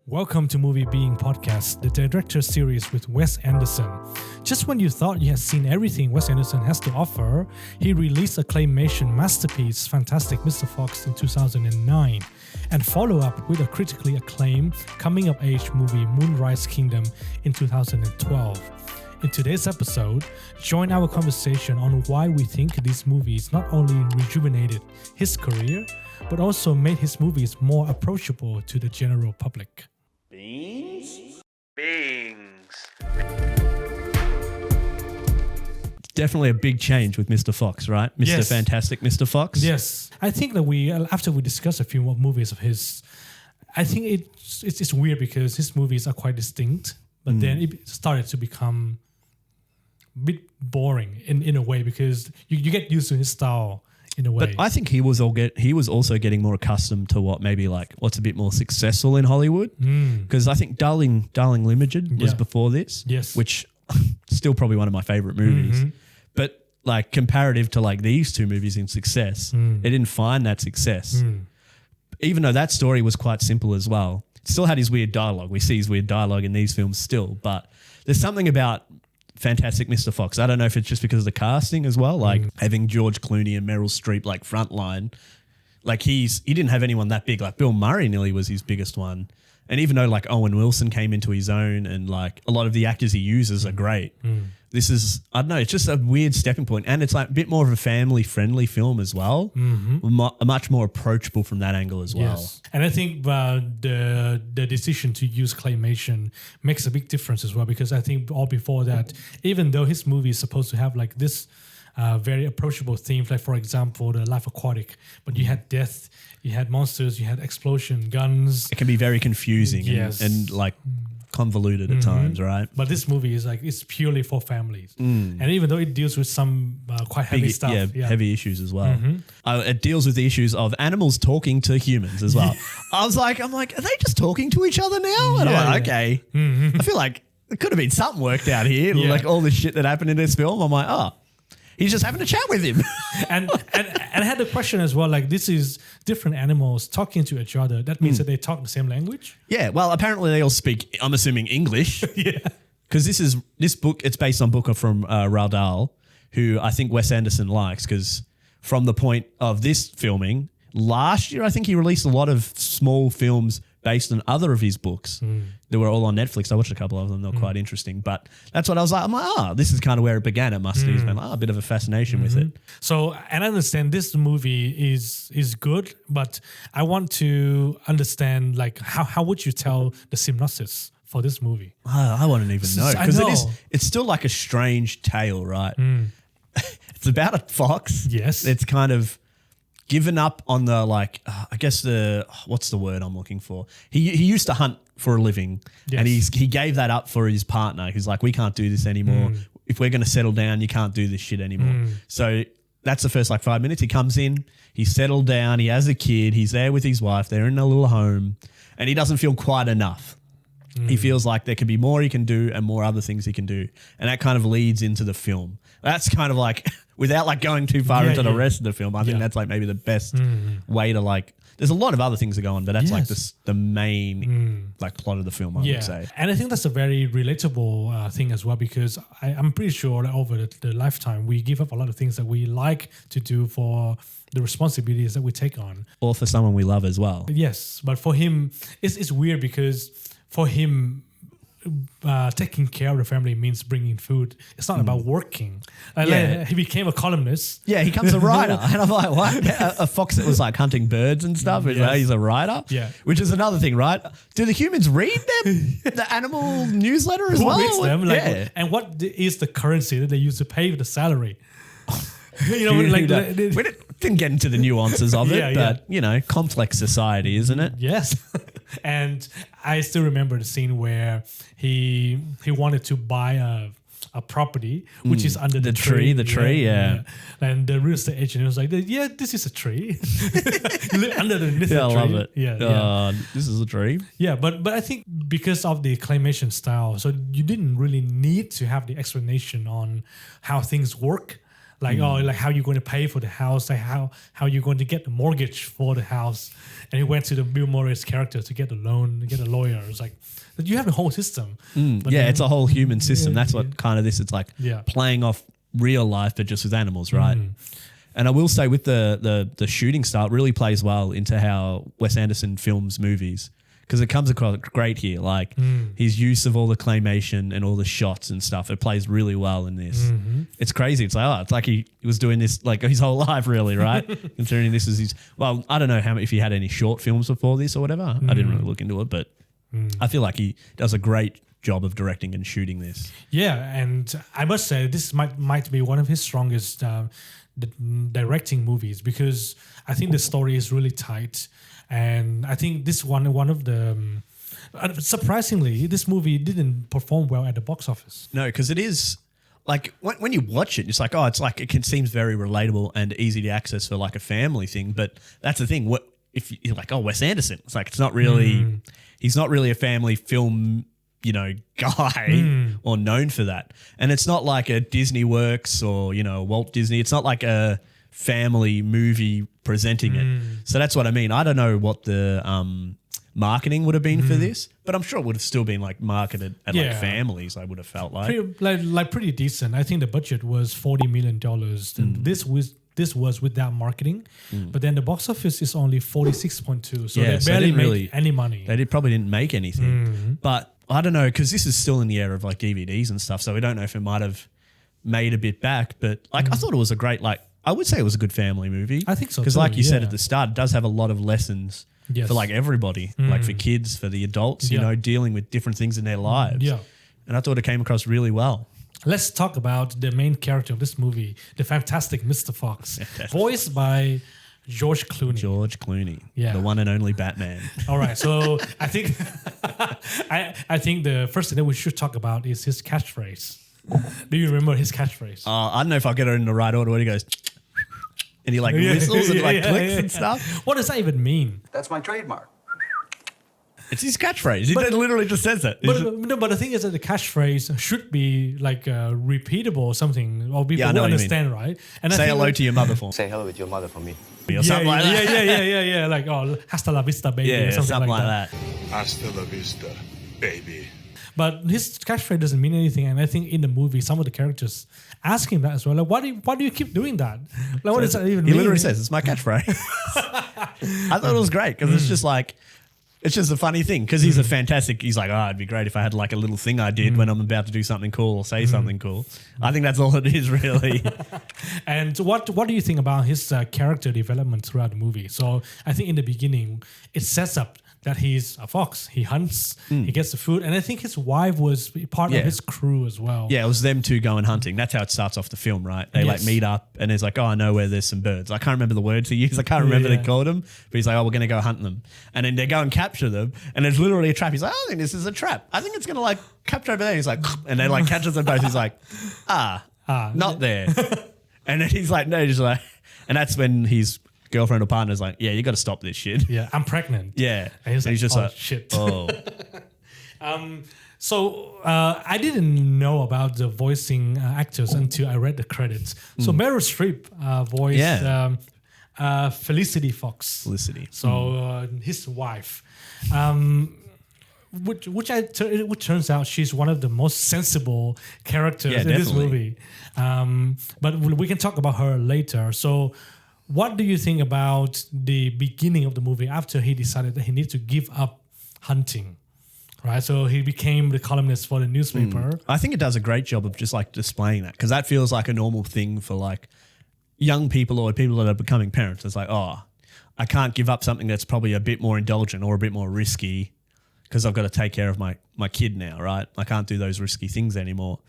Welcome to Movie Being Podcast, the director series with Wes Anderson. Just when you thought you had seen everything Wes Anderson has to offer, he released a claymation masterpiece, Fantastic Mr. Fox, in 2009, and follow up with a critically acclaimed coming-of-age movie, Moonrise Kingdom, in 2012. In today's episode, join our conversation on why we think these movies not only rejuvenated his career, but also made his movies more approachable to the general public. Beings. Definitely a big change with Mr. Fox, right? Mr. Yes. Fantastic Mr. Fox. Yes. I think that after we discuss a few more movies of his, I think it's weird because his movies are quite distinct, but then it started to become a bit boring in a way because you get used to his style in a way. But I think he was also getting more accustomed to what's a bit more successful in Hollywood. Because I think Darling Limited was before this. Yes. Which still probably one of my favorite movies. But like comparative to like these two movies in success, they didn't find that success. Even though that story was quite simple as well. It still had his weird dialogue. We see his weird dialogue in these films still, but there's something about Fantastic Mr. Fox. I don't know if it's just because of the casting as well, like having George Clooney and Meryl Streep like frontline. Like he didn't have anyone that big. Like Bill Murray nearly was his biggest one. And even though like Owen Wilson came into his own and like a lot of the actors he uses are great. This is, I don't know, it's just a weird stepping point. And it's like a bit more of a family-friendly film as well. Much more approachable from that angle as well. Yes. And I think the decision to use claymation makes a big difference as well, because I think all before that, even though his movie is supposed to have like this very approachable themes, like for example, the Life Aquatic, but you had death, you had monsters, you had explosion, guns. It can be very confusing and like convoluted at times, right? But this movie is like, it's purely for families. And even though it deals with some quite heavy stuff. Heavy issues as well. It deals with the issues of animals talking to humans as well. I'm like, are they just talking to each other now? And I'm like, okay. I feel like it could have been something worked out here. Like all the shit that happened in this film. I'm like, oh, he's just having a chat with him. and I had the question as well, like this is different animals talking to each other. That means that they talk the same language? Yeah, well, apparently they all speak, I'm assuming, English. Because this book, it's based on a book from Roald Dahl, who I think Wes Anderson likes, because from the point of this filming, last year I think he released a lot of small films based on other of his books. They were all on Netflix. I watched a couple of them. They were quite interesting. But that's what I was like. I'm like, this is kind of where it began. It must have been a bit of a fascination with it. So, and I understand this movie is good, but I want to understand, like, how would you tell the synopsis for this movie? I wouldn't even know. Because it's still like a strange tale, right? It's about a fox. Yes. It's kind of given up on the what's the word I'm looking for? He used to hunt for a living, and he gave that up for his partner. He's like, we can't do this anymore. If we're going to settle down, you can't do this shit anymore. So that's the first 5 minutes. He comes in, he's settled down, he has a kid, he's there with his wife, they're in a little home, and he doesn't feel quite enough. He feels like there could be more he can do and more other things he can do. And that kind of leads into the film. That's kind of like, without like going too far into the rest of the film, I think that's like maybe the best way to like, there's a lot of other things that go on, but that's like the main like plot of the film, I would say. And I think that's a very relatable thing as well, because I'm pretty sure that over the lifetime, we give up a lot of things that we like to do for the responsibilities that we take on. Or for someone we love as well. Yes, but for him, it's weird because for him, taking care of the family means bringing food. It's not about working. Like, he became a columnist. Yeah, he becomes a writer. And I'm like, what? A fox that was like hunting birds and stuff. He's a writer. Yeah. Which is another thing, right? Do the humans read them? The animal newsletter as well? Who reads them? And what is the currency that they use to pay the salary? We didn't get into the nuances of it, but complex society, isn't it? Yes. And I still remember the scene where he wanted to buy a property which is under the tree. The tree. And the real estate agent was like, yeah, this is a tree. Under the tree. I love it. Yeah. This is a tree. Yeah, but I think because of the claymation style, so you didn't really need to have the explanation on how things work. like like how you're going to pay for the house, like how you're going to get the mortgage for the house. And he went to the Bill Murray's character to get the loan, to get a lawyer. It's like you have the whole system. It's a whole human system. That's what kind of this. It's like playing off real life, but just with animals, right? And I will say with the shooting style, it really plays well into how Wes Anderson films movies, because it comes across great here. Like his use of all the claymation and all the shots and stuff, it plays really well in this. It's crazy. It's like he was doing this like his whole life, really, right? Considering this is his. Well, I don't know if he had any short films before this or whatever. I didn't really look into it, but I feel like he does a great job of directing and shooting this. Yeah, and I must say this might be one of his strongest directing movies, because I think the story is really tight, and I think this one of the surprisingly, this movie didn't perform well at the box office. No, because it is like when you watch it, it's like it seems very relatable and easy to access for like a family thing. But that's the thing. What if you're like, Wes Anderson? It's like it's not really. He's not really a family film, guy or known for that. And it's not like a Disney Works or, Walt Disney. It's not like a family movie presenting it. So that's what I mean. I don't know what the marketing would have been for this, but I'm sure it would have still been like marketed at like families, I would have felt like. Pretty decent. I think the budget was $40 million. And this was without marketing, but then the box office is only 46.2, so they barely made any money. They probably didn't make anything, but I don't know, because this is still in the era of like DVDs and stuff, so we don't know if it might have made a bit back. But like I thought it was a great, like I would say it was a good family movie. I think so, because like you said at the start, it does have a lot of lessons for like everybody, like for kids, for the adults, dealing with different things in their lives. And I thought it came across really well. Let's talk about the main character of this movie, the fantastic Mr. Fox, voiced by George Clooney. The one and only Batman. All right, so I think I think the first thing that we should talk about is his catchphrase. Do you remember his catchphrase? I don't know if I'll get it in the right order when he goes and he like whistles and like clicks and stuff. What does that even mean? That's my trademark. It's his catchphrase. He literally just says it. But the thing is that the catchphrase should be like repeatable or something, or people will understand, right? And say hello to your mother for me. Say hello with your mother for me. Or something like that. Yeah. Like, hasta la vista, baby. Yeah, or something like that. Hasta la vista, baby. But his catchphrase doesn't mean anything, and I think in the movie, some of the characters ask him that as well. Like, why do you keep doing that? Like, what does that even mean? He literally says, "It's my catchphrase." I thought it was great because it's just like. It's just a funny thing because he's he's like, it'd be great if I had like a little thing I did when I'm about to do something cool or say something cool. I think that's all it is really. And what do you think about his character development throughout the movie? So I think in the beginning, it sets up that he's a fox. He hunts, he gets the food. And I think his wife was part of his crew as well. Yeah, it was them two going hunting. That's how it starts off the film, right? They like meet up and it's like, I know where there's some birds. I can't remember the words he used. I can't remember they called them. But he's like, we're going to go hunt them. And then they go and capture them. And it's literally a trap. He's like, I think this is a trap. I think it's going to like capture over there. He's like, and then like catches them both. He's like, not there. And then he's like, no, just like, and that's when his girlfriend or partner's like, yeah, you got to stop this shit. Yeah, I'm pregnant. Yeah. And he's just like, shit. Oh. So I didn't know about the voicing actors until I read the credits. So Meryl Streep voiced Felicity Fox. So his wife. Which turns out she's one of the most sensible characters in this movie. But we can talk about her later. So what do you think about the beginning of the movie after he decided that he needs to give up hunting? Right, so he became the columnist for the newspaper. I think it does a great job of just like displaying that because that feels like a normal thing for like young people or people that are becoming parents. It's like, I can't give up something that's probably a bit more indulgent or a bit more risky because I've got to take care of my kid now, right? I can't do those risky things anymore.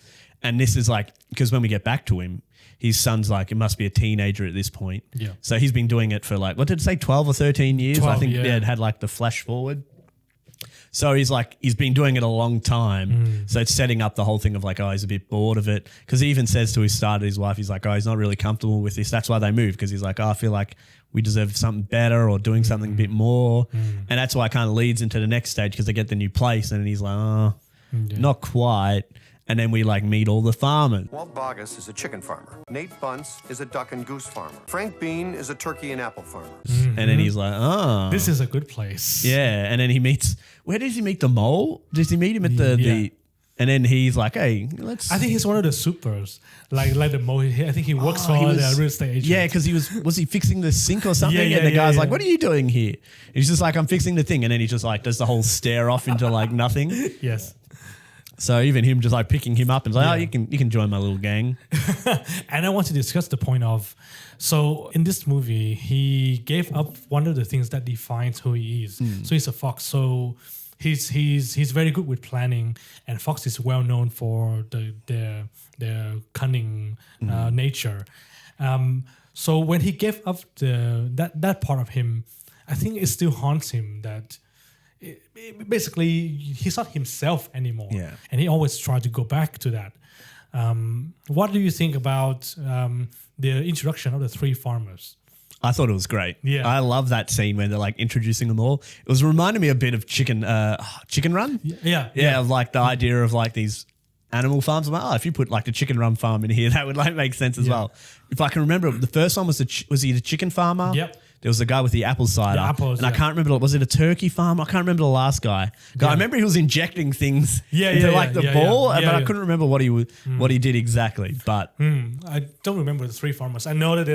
And this is like, because when we get back to him, his son's like, it must be a teenager at this point. Yeah. So he's been doing it for like, what did it say, 12 or 13 years? 12, I think it had like the flash forward. So he's been doing it a long time. So it's setting up the whole thing of like, he's a bit bored of it. Because he even says to his wife, he's like, he's not really comfortable with this. That's why they moved. Because he's like, I feel like we deserve something better or doing something a bit more. And that's why it kind of leads into the next stage because they get the new place. And he's like, not quite. And then we like meet all the farmers. Walt Bogus is a chicken farmer. Nate Bunce is a duck and goose farmer. Frank Bean is a turkey and apple farmer. And then he's like, oh. This is a good place. Yeah. And then he meets, where does he meet the mole? Does he meet him at the and then he's like, hey, let's. I think he's one of the supers, like the mole. I think he works for the real estate agent. Yeah, because was he fixing the sink or something? Yeah, and the guy's yeah. like, what are you doing here? And he's just like, I'm fixing the thing. And then he just like does the whole stare off into like nothing. Yes. So even him just like picking him up and like, oh, you can join my little gang. And I want to discuss the point of, so in this movie, he gave up one of the things that defines who he is. So he's a fox. So he's very good with planning, and fox is well known for their cunning nature. So when he gave up that part of him, I think it still haunts him that. Basically, he's not himself anymore. Yeah. And he always tried to go back to that. What do you think about the introduction of the three farmers? I thought it was great. Yeah. I love that scene where they're like introducing them all. It was reminding me a bit of Chicken Run. Yeah. Of like the idea of like these animal farms. I'm like, oh, if you put like the Chicken Run farm in here, that would like make sense as well. If I can remember, the first one was he the chicken farmer? Yep. There was a guy with the apple cider. I can't remember, was it a turkey farm? I can't remember the last guy. I remember he was injecting things into the ball, but I couldn't remember what he did exactly. But I don't remember the three farmers. I know that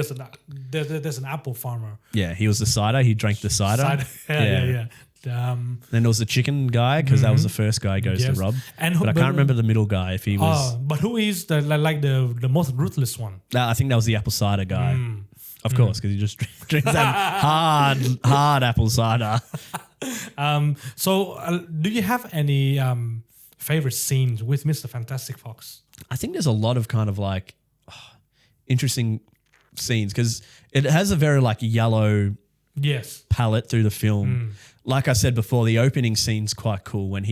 there's an apple farmer. yeah, he was the cider. He drank the cider. Yeah. Then there was the chicken guy because that was the first guy he goes to rob. But I can't remember the middle guy if he was. But who is the most ruthless one? I think that was the apple cider guy. Of course, because he just drinks that hard apple cider. So do you have any favorite scenes with Mr. Fantastic Fox? I think there's a lot of kind of like interesting scenes because it has a very like yellow palette through the film. Like I said before, the opening scene's quite cool when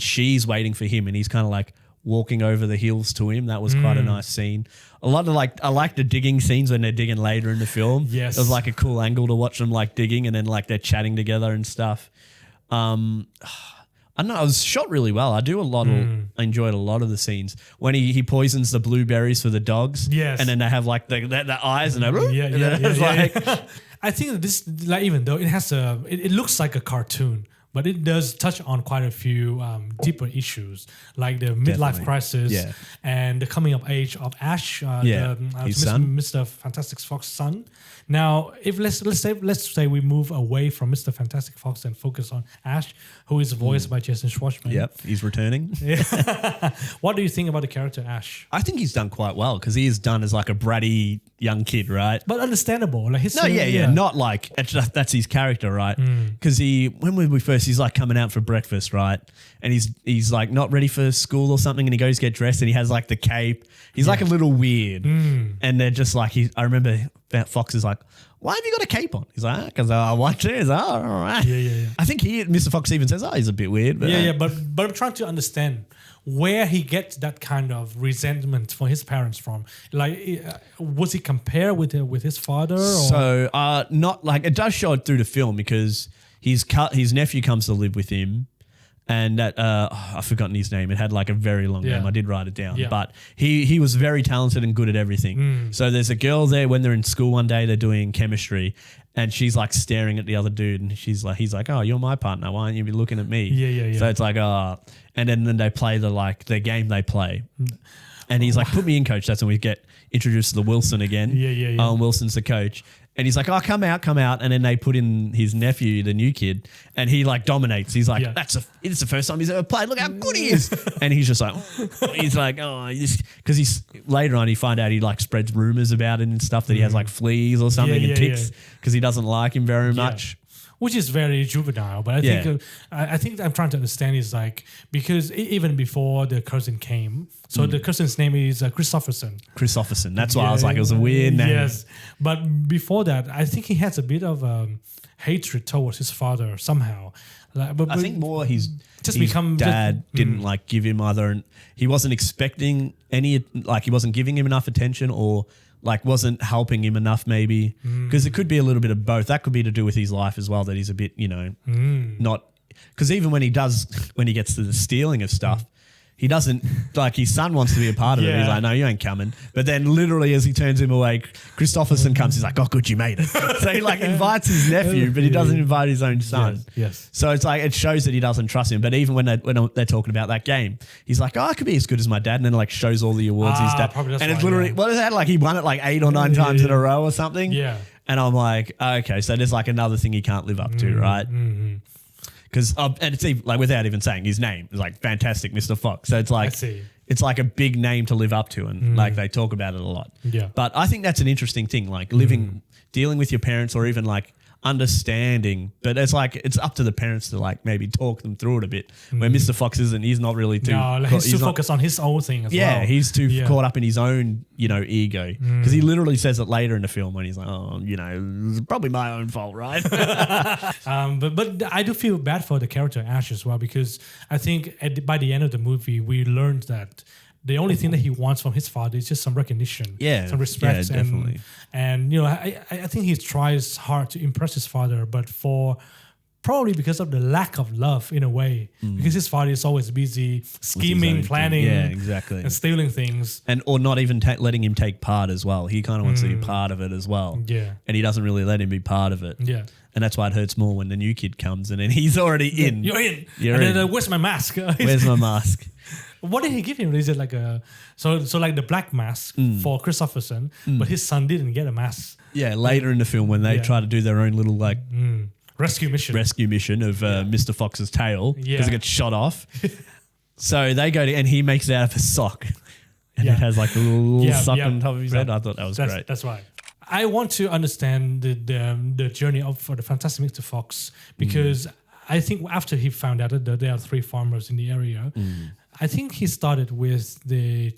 she's waiting for him and he's kind of like walking over the hills to him. That was quite a nice scene. A lot of I like the digging scenes when they're digging later in the film. Yes. It was like a cool angle to watch them like digging and then like they're chatting together and stuff. I don't know, it was shot really well. I enjoyed a lot of the scenes. When he poisons the blueberries for the dogs. Yes. And then they have like the eyes and they're Yeah. I think that this, like, even though it has it looks like a cartoon, but it does touch on quite a few deeper issues, like the midlife crisis and the coming of age of Ash, his son. Mr. Fantastic Fox's son. Now, if let's say we move away from Mr. Fantastic Fox and focus on Ash, who is voiced by Jason Schwartzman. Yep, he's returning. What do you think about the character Ash? I think he's done quite well because he is done as like a bratty young kid, right? But understandable. Like not like that's his character, right? Because he's like coming out for breakfast, right? And he's like not ready for school or something, and he goes get dressed, and he has like the cape. He's like a little weird, and they're just like I remember Fox is like, why have you got a cape on? He's like, because I want to. He's like, oh, all right. Yeah. I think Mr. Fox even says, oh, he's a bit weird. But but I'm trying to understand where he gets that kind of resentment for his parents from. Like, was he compared with his father? Or? So, not like it does show it through the film because his nephew comes to live with him. And that I've forgotten his name. It had like a very long name. I did write it down. Yeah. But he was very talented and good at everything. So there's a girl there when they're in school one day, they're doing chemistry, and she's like staring at the other dude, and he's like, oh, you're my partner. Why aren't you looking at me? Yeah. So it's like, and then they play the game they play. And he's like, put me in, coach. That's when we get introduced to the Wilson again. Yeah. Wilson's the coach. And he's like, oh, come out. And then they put in his nephew, the new kid, and he like dominates. He's like, it's the first time he's ever played. Look how good he is. And he's just like, because he's later on, he find out he like spreads rumors about it and stuff that he has like fleas or something and ticks because he doesn't like him very much. Which is very juvenile, but I think I'm trying to understand is like, because even before the cousin came, so the cousin's name is Christopherson. That's why I was like, it was a weird name. Yes, but before that, I think he has a bit of hatred towards his father somehow. But I think more his become dad didn't like give him and he wasn't expecting any, like he wasn't giving him enough attention or like wasn't helping him enough maybe because it could be a little bit of both. That could be to do with his life as well, that he's a bit, not, because even when he gets to the stealing of stuff, He doesn't, like, his son wants to be a part of it. He's like, no, you ain't coming. But then literally as he turns him away, Christopherson comes, he's like, oh, good, you made it. So he like invites his nephew, but he doesn't invite his own son. Yes. So it's like, it shows that he doesn't trust him. But even when they're talking about that game, he's like, oh, I could be as good as my dad. And then like shows all the awards he's done. And it's literally, what is that? Like he won it like 8 or 9 times in a row or something. Yeah. And I'm like, okay, so there's like another thing he can't live up to, right? Because and it's even, like without even saying his name, it's like Fantastic Mr. Fox. So it's like it's like a big name to live up to, and like they talk about it a lot. Yeah. But I think that's an interesting thing, like dealing with your parents, or even like understanding. But it's like it's up to the parents to like maybe talk them through it a bit. Where Mr. Fox isn't, he's not really too. No, like he's too focused on his own thing as well. Yeah, he's too caught up in his own, ego. Because he literally says it later in the film when he's like, oh, it's probably my own fault, right? But I do feel bad for the character Ash as well, because I think by the end of the movie, we learned that the only thing that he wants from his father is just some recognition, some respect. Yeah, definitely. And I think he tries hard to impress his father, but probably because of the lack of love in a way, because his father is always busy scheming, planning, exactly, and stealing things, or not even letting him take part as well. He kind of wants to be part of it as well, and he doesn't really let him be part of it. And that's why it hurts more when the new kid comes and then he's already in. You're in. You're in. Then, where's my mask? Where's my mask? What did he give him? Is it like so like the black mask for Christopherson, but his son didn't get a mask. Yeah, later in the film when they try to do their own little like rescue mission of Mr. Fox's tail because it gets shot off. So they go to, and he makes it out of a sock, and it has like a little sock on top of his head. I thought that was great. That's right. I want to understand the journey for the Fantastic Mr. Fox, because I think after he found out that there are 3 farmers in the area, I think he started with the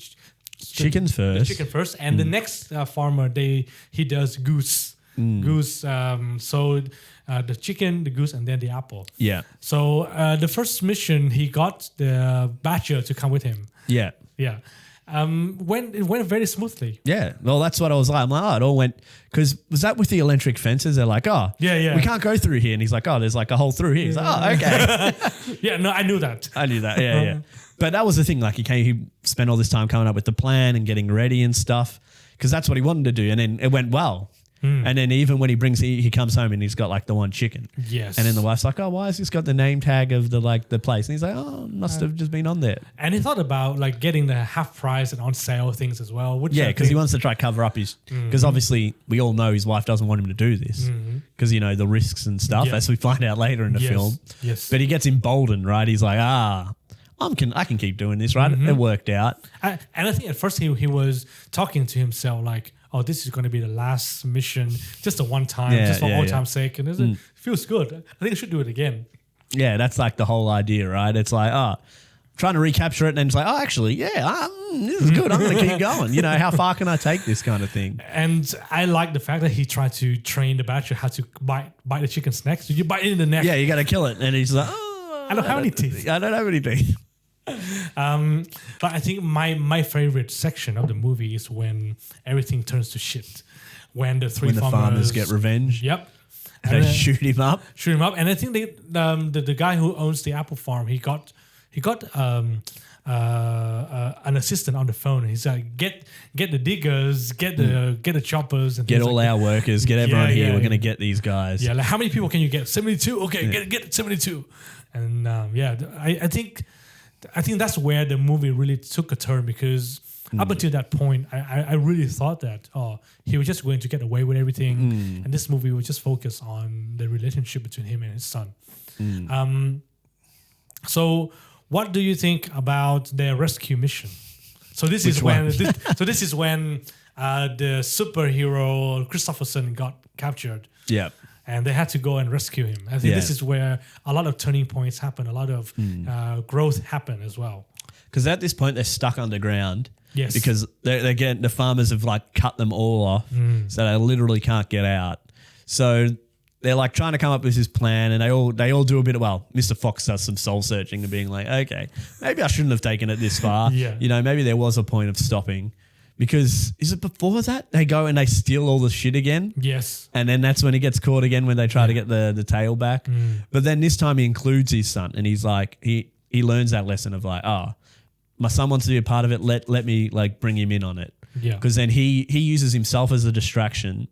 chickens first. The chicken first, and the next farmer he does goose. So the chicken, the goose, and then the apple. Yeah. So the first mission, he got the badger to come with him. Yeah. Yeah. It went very smoothly. Yeah. Well, that's what I was like. I'm like, it all went, because was that with the electric fences? They're like, we can't go through here. And he's like, there's like a hole through here. He's like, okay. No, I knew that. Yeah. But that was the thing. Like he spent all this time coming up with the plan and getting ready and stuff, because that's what he wanted to do. And then it went well. And then even when he comes home and he's got like the one chicken. Yes. And then the wife's like, why has this got the name tag of the place? And he's like, must have just been on there. And he thought about like getting the half price and on sale things as well. Because he wants to try cover up his, because obviously we all know his wife doesn't want him to do this because, the risks and stuff, as we find out later in the film. Yes. But he gets emboldened, right? He's like, I can keep doing this, right? It worked out. And I think at first he was talking to himself like, this is going to be the last mission, just a one time, just for all time's sake. And it feels good. I think I should do it again. Yeah, that's like the whole idea, right? It's like, trying to recapture it, and then it's like, actually, this is good. I'm going to keep going. How far can I take this kind of thing? And I like the fact that he tried to train the badger how to bite the chicken's neck. So you bite it in the neck. Yeah, you got to kill it. And he's like, I don't have any teeth. I don't have any teeth. But I think my favorite section of the movie is when everything turns to shit. When the farmers get revenge. Yep. And they shoot him up. And I think the guy who owns the apple farm, he got an assistant on the phone. He's like, get the diggers, get the choppers, and get all like our workers, get everyone here. We're gonna get these guys. Yeah, like how many people can you get? 72. Okay, get 72. And I think that's where the movie really took a turn, because up until that point, I really thought that he was just going to get away with everything, and this movie would just focus on the relationship between him and his son. So, what do you think about their rescue mission? So this is when the superhero Christopherson got captured. Yeah. And they had to go and rescue him. I think this is where a lot of turning points happen, a lot of growth happen as well. Because at this point, they're stuck underground. Yes. Because the farmers have like cut them all off, so they literally can't get out. So they're like trying to come up with this plan, and they all do a bit of, Mr. Fox does some soul searching and being like, okay, maybe I shouldn't have taken it this far. Maybe there was a point of stopping. Because is it before that they go and they steal all the shit again? Yes. And then that's when he gets caught again when they try to get the tail back. But then this time he includes his son, and he's like, he learns that lesson of like, my son wants to be a part of it. Let me like bring him in on it. Yeah. Because then he uses himself as a distraction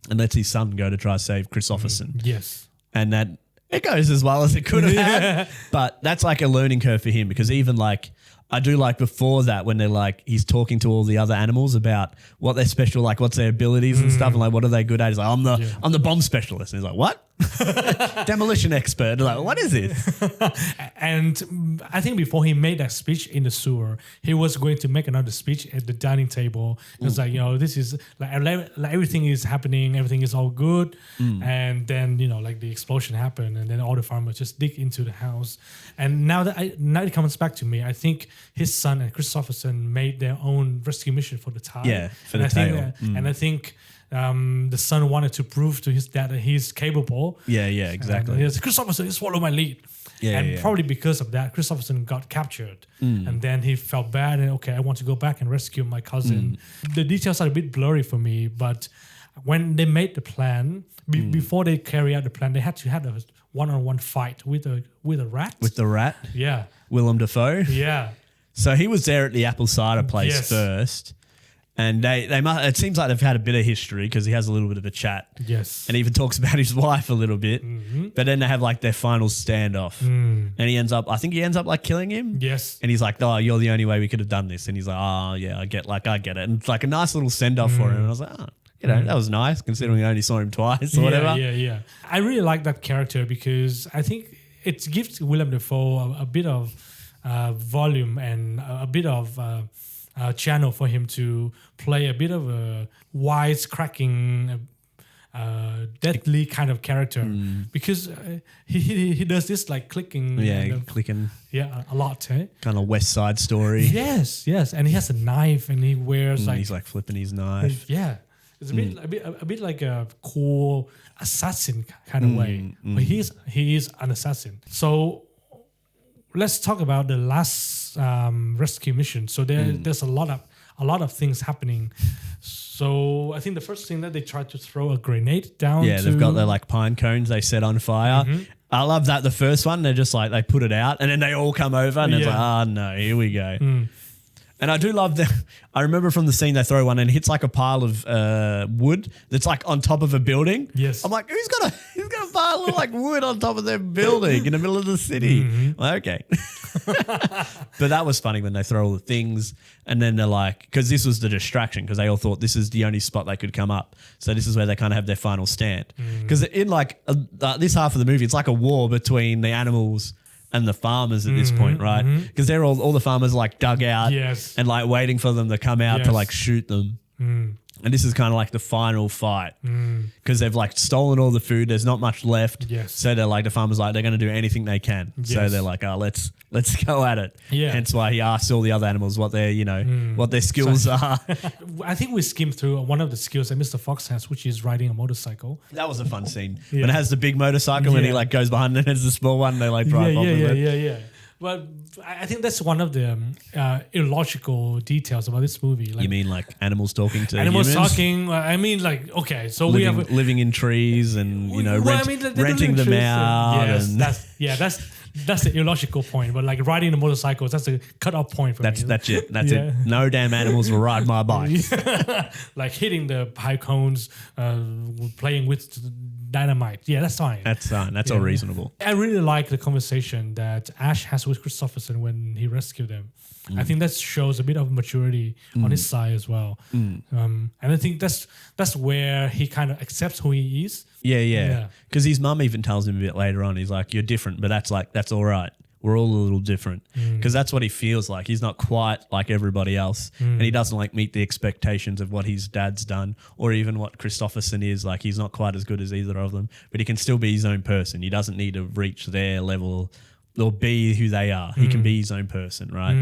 and lets his son go to try to save Christopherson. Yes. And that it goes as well as it could have had. But that's like a learning curve for him because even like I do like before that when they're like he's talking to all the other animals about what they're special, like what's their abilities and stuff, and like what are they good at. He's like, I'm the bomb specialist. And he's like, what? Demolition expert. Like, what is it? And I think before he made that speech in the sewer, he was going to make another speech at the dining table. It was like, this is like everything is happening, everything is all good. And then, like the explosion happened and then all the farmers just dig into the house. And now it comes back to me, I think his son and Christopherson made their own rescue mission for the tide. Yeah, for the tail. And I think the son wanted to prove to his dad that he's capable. Yeah, exactly. And he was, Christopherson, just follow my lead. Probably because of that, Christopherson got captured. And then he felt bad and, okay, I want to go back and rescue my cousin. The details are a bit blurry for me, but when they made the plan, before they carry out the plan, they had to have a one-on-one fight with a rat. With the rat? Yeah. Willem Dafoe? Yeah. So he was there at the apple cider place first. And they must, it seems like they've had a bit of history because he has a little bit of a chat. Yes. And even talks about his wife a little bit. But then they have like their final standoff. And he ends up like killing him. Yes. And he's like, oh, you're the only way we could have done this. And he's like, oh, yeah, I get it. And it's like a nice little send off for him. And I was like, oh, that was nice considering I only saw him twice or whatever. Yeah. I really like that character because I think it gives Willem Dafoe a bit of volume and a bit of channel for him to play a bit of a wisecracking, deadly kind of character because he does this like clicking. Yeah, clicking. Yeah, a lot. Eh? Kind of West Side Story. Yes. And he has a knife and he wears he's like flipping his knife. Yeah. It's a bit like a cool assassin kind of way. But he is an assassin. So let's talk about the last rescue mission. So there's a lot of things happening. So I think the first thing that they tried to throw a grenade down. Yeah, they've got their like pine cones they set on fire. I love that the first one, they're just like, they put it out and then they all come over and it's like, oh no, here we go. And I do love that. I remember from the scene they throw one and it hits like a pile of wood that's like on top of a building. Yes. I'm like, who's got a pile of like wood on top of their building in the middle of the city? Well, okay. But that was funny when they throw all the things and then they're like, because this was the distraction because they all thought this is the only spot they could come up. So this is where they kind of have their final stand. Because in like this half of the movie, it's like a war between the animals and the farmers at this point, right? Because they're all the farmers like dug out and like waiting for them to come out to like shoot them. And this is kind of like the final fight because they've like stolen all the food. There's not much left. So they're like, the farmers like, they're going to do anything they can. So they're like, oh, let's go at it. Hence why he asks all the other animals what their, what their skills are. I think we skimmed through one of the skills that Mr. Fox has, which is riding a motorcycle. That was a fun scene. When it has the big motorcycle and he like goes behind and there's the small one and they like drive off with it. Yeah. But I think that's one of the illogical details about this movie. Like, you mean like animals talking to animals humans? talking? I mean, like, okay, so living in trees and renting them out. Yes, that's the illogical point. But like riding a motorcycle, that's a cut-off point for me. That's it. That's it. No damn animals will ride my bike. Like hitting the pine cones, playing with dynamite. Yeah, that's fine. That's fine. That's all reasonable. I really like the conversation that Ash has with Christopherson when he rescued them. I think that shows a bit of maturity on his side as well. And I think that's where he kind of accepts who he is. Yeah. Because his mum even tells him a bit later on, he's like, you're different, but that's all right. We're all a little different because that's what he feels like. He's not quite like everybody else and he doesn't like meet the expectations of what his dad's done or even what Christopherson is. Like he's not quite as good as either of them, but he can still be his own person. He doesn't need to reach their level or be who they are. He can be his own person, right?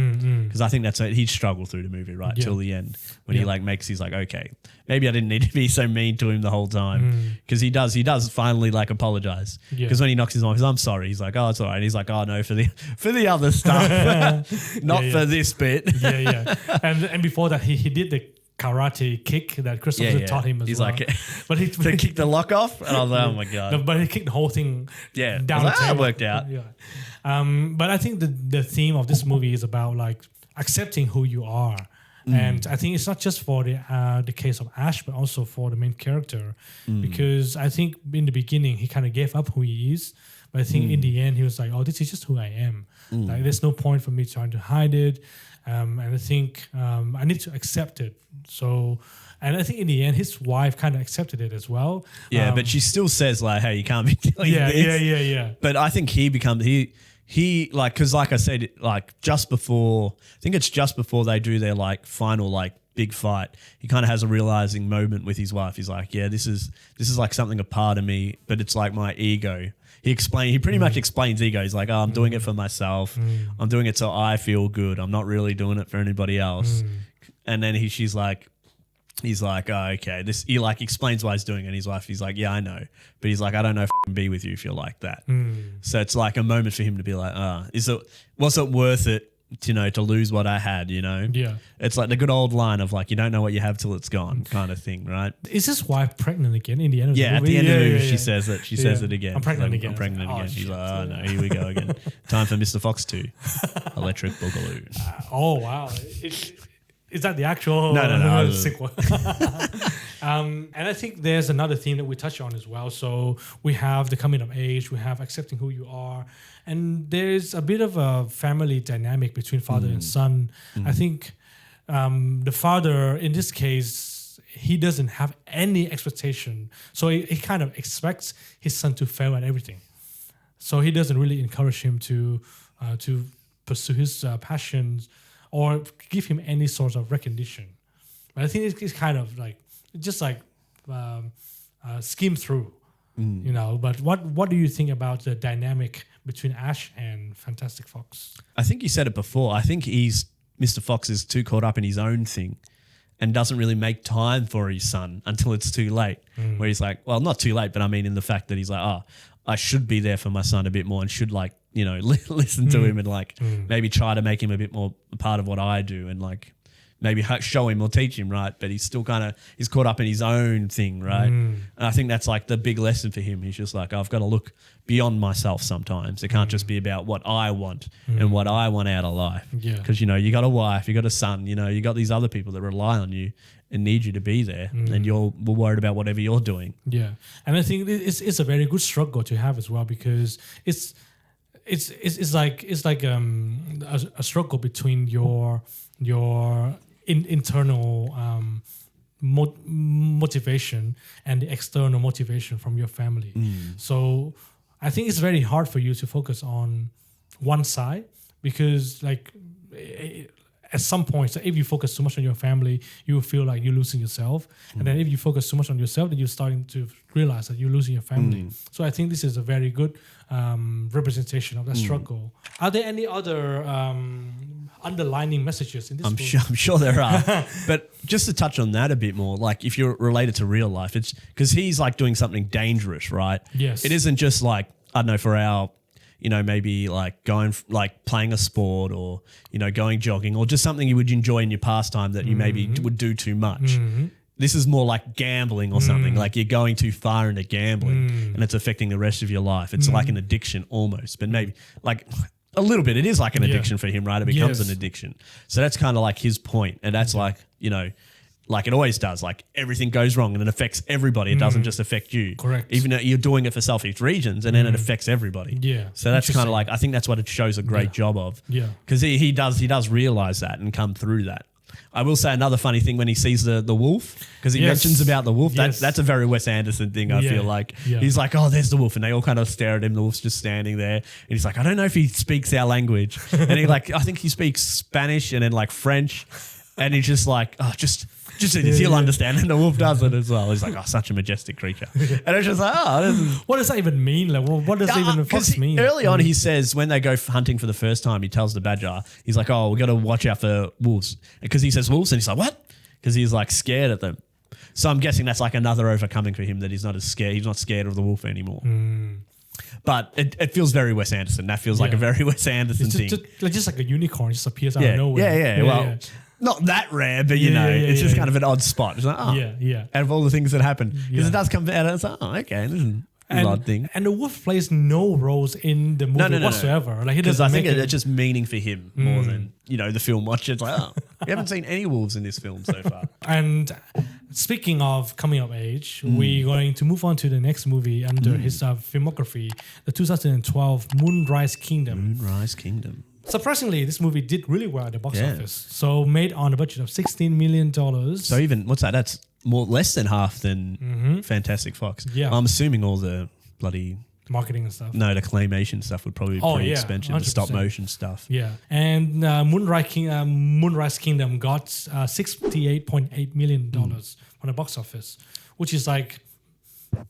Because I think that's he'd struggle through the movie, right, till the end when he like he's like, okay, maybe I didn't need to be so mean to him the whole time because he does finally like apologize because when he knocks his mom, he's like, I'm sorry. He's like, oh, it's all right. He's like, oh no, for the other stuff, not for this bit. And before that, he did the karate kick that Christopher taught him as he's well. Like, but he to kick the lock off, and I was like, oh my god! No, but he kicked the whole thing down. That worked out. But I think the theme of this movie is about like accepting who you are. And I think it's not just for the case of Ash, but also for the main character, because I think in the beginning he kind of gave up who he is, but I think in the end he was like, "Oh, this is just who I am. Like, there's no point for me trying to hide it." And I think I need to accept it. So, and I think in the end his wife kind of accepted it as well. Yeah, but she still says like, "Hey, you can't be doing this." Yeah. But I think he like, because like I said, like just before, I think it's just before they do their like final like big fight, he kind of has a realizing moment with his wife. He's like, yeah, this is like something a part of me, but it's like my ego. He pretty much explains ego. He's like, oh, I'm doing it for myself. I'm doing it so I feel good. I'm not really doing it for anybody else. And then he's like, oh, okay. He like explains why he's doing it. And his wife, he's like, yeah, I know. But he's like, I don't know if I can be with you if you're like that. So it's like a moment for him to be like, was it worth it, to lose what I had, Yeah. It's like the good old line of like, you don't know what you have till it's gone kind of thing, right? Is his wife pregnant again in the end of the movie? At the end of the movie, she says it. She says it again. I'm pregnant Like, again. I'm pregnant Oh, again. He's shit. like, oh no, here we go again. Time for Mr. Fox 2. Electric Boogaloo. Oh, wow. Is that the actual No. sequel? And I think there's another theme that we touch on as well. So we have the coming of age, we have accepting who you are, and there's a bit of a family dynamic between father and son. I think the father, in this case, he doesn't have any expectation. So he kind of expects his son to fail at everything. So he doesn't really encourage him to pursue his passions or give him any sort of recognition. But I think it's kind of like just like skim through, But what do you think about the dynamic between Ash and Fantastic Fox? I think you said it before. I think Mr. Fox is too caught up in his own thing and doesn't really make time for his son until it's too late. Where he's like, well, not too late, but I mean in the fact that he's like, oh, I should be there for my son a bit more and should like, listen to him and like maybe try to make him a bit more a part of what I do and like maybe show him or teach him, right? But he's still he's caught up in his own thing, right? And I think that's like the big lesson for him. He's just like, I've got to look beyond myself sometimes. It can't just be about what I want and what I want out of life. Yeah. Because, you got a wife, you got a son, you got these other people that rely on you and need you to be there and you're worried about whatever you're doing. Yeah. And I think it's a very good struggle to have as well, because it's like a struggle between your internal motivation and the external motivation from your family. So I think it's very hard for you to focus on one side, because like at some point, so if you focus too much on your family, you will feel like you're losing yourself. And then if you focus too much on yourself, then you're starting to realize that you're losing your family. So I think this is a very good representation of that struggle. Are there any other underlining messages in this book? I'm sure there are. But just to touch on that a bit more, like if you're related to real life, it's because he's like doing something dangerous, right? Yes. It isn't just like, I don't know, for our, maybe like like playing a sport or, going jogging or just something you would enjoy in your pastime that you maybe would do too much. This is more like gambling or something, like you're going too far into gambling and it's affecting the rest of your life. It's like an addiction almost, but maybe like a little bit. It is like an addiction for him, right? It becomes an addiction. So that's kind of like his point. And that's like, like it always does, like everything goes wrong and it affects everybody. It doesn't just affect you. Correct. Even though you're doing it for selfish reasons and then it affects everybody. Yeah. So that's kind of like, I think that's what it shows a great job of. Yeah. Because he does realize that and come through that. I will say another funny thing when he sees the wolf, because he mentions about the wolf. That's a very Wes Anderson thing, I feel like. Yeah. He's like, oh, there's the wolf. And they all kind of stare at him. The wolf's just standing there. And he's like, I don't know if he speaks our language. And he I think he speaks Spanish and then like French. And he's just like, oh, just he'll understand. And the wolf does it as well. He's like, oh, such a majestic creature. And it's just like, what does that even mean? Like, what does even the fox mean? Early on, he says when they go hunting for the first time, he tells the badger, he's like, oh, we got to watch out for wolves. Because he says wolves and he's like, what? Because he's like scared at them. So I'm guessing that's like another overcoming for him, that he's not as scared. He's not scared of the wolf anymore. But it feels very Wes Anderson. That feels like a very Wes Anderson thing. Just like a unicorn just appears out of nowhere. Yeah. Well, not that rare, but it's just kind of an odd spot. It's like, out of all the things that happen. Because it does come out and it's like, oh, okay. blood thing. And the wolf plays no roles in the movie whatsoever. Like, because I think it's just meaning for him more than the film watcher. It's like, oh, we haven't seen any wolves in this film so far. And speaking of coming of age, we're going to move on to the next movie under his filmography, the 2012 Moonrise Kingdom. Moonrise Kingdom. Surprisingly, this movie did really well at the box office. So made on a budget of $16 million. So even, what's that? That's less than half than Fantastic Fox. Yeah. I'm assuming all the bloody marketing and stuff. No, the claymation stuff would probably be pretty expensive. 100%. The stop motion stuff. Yeah. And Moonrise Kingdom got $68.8 million on the box office, which is like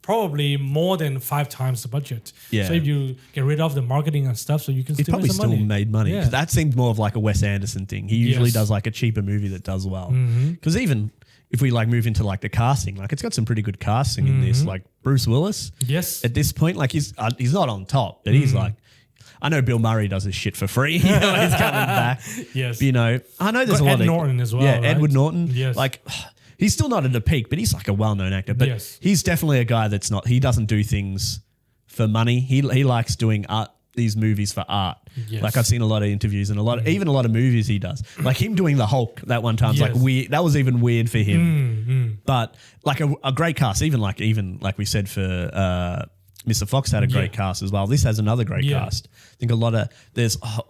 probably more than 5 times the budget. Yeah. So if you get rid of the marketing and stuff, so you can It still probably make some still money. made money. Yeah. 'Cause that seemed more of like a Wes Anderson thing. He usually Yes. does like a cheaper movie that does well. Because even if we like move into like the casting, like it's got some pretty good casting in this. Like Bruce Willis. Yes. At this point, like he's not on top, but he's like, I know Bill Murray does his shit for free. He's coming back. Yes. But, I know there's Got a lot Ed of Norton as well, Yeah, right? Edward Norton. Yes. Like he's still not at the peak, but he's like a well-known actor. But Yes. he's definitely a guy that's not. He doesn't do things for money. He likes doing art. These movies for art. Yes. Like I've seen a lot of interviews and even a lot of movies he does. Like him doing the Hulk that one time, like Yes. weird. That was even weird for him. But like a great cast, even like we said for Mr. Fox had a great cast as well. This has another great cast. I think a lot of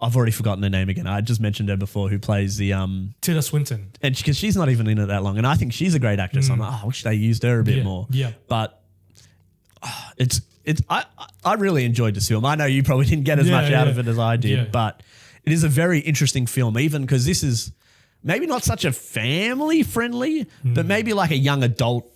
I've already forgotten her name again. I just mentioned her before. Who plays the Tilda Swinton. and because she's not even in it that long, and I think she's a great actress. I'm like, I wish they used her a bit more. Yeah. But I really enjoyed this film. I know you probably didn't get as much out of it as I did, but it is a very interesting film, even because this is maybe not such a family friendly, but maybe like a young adult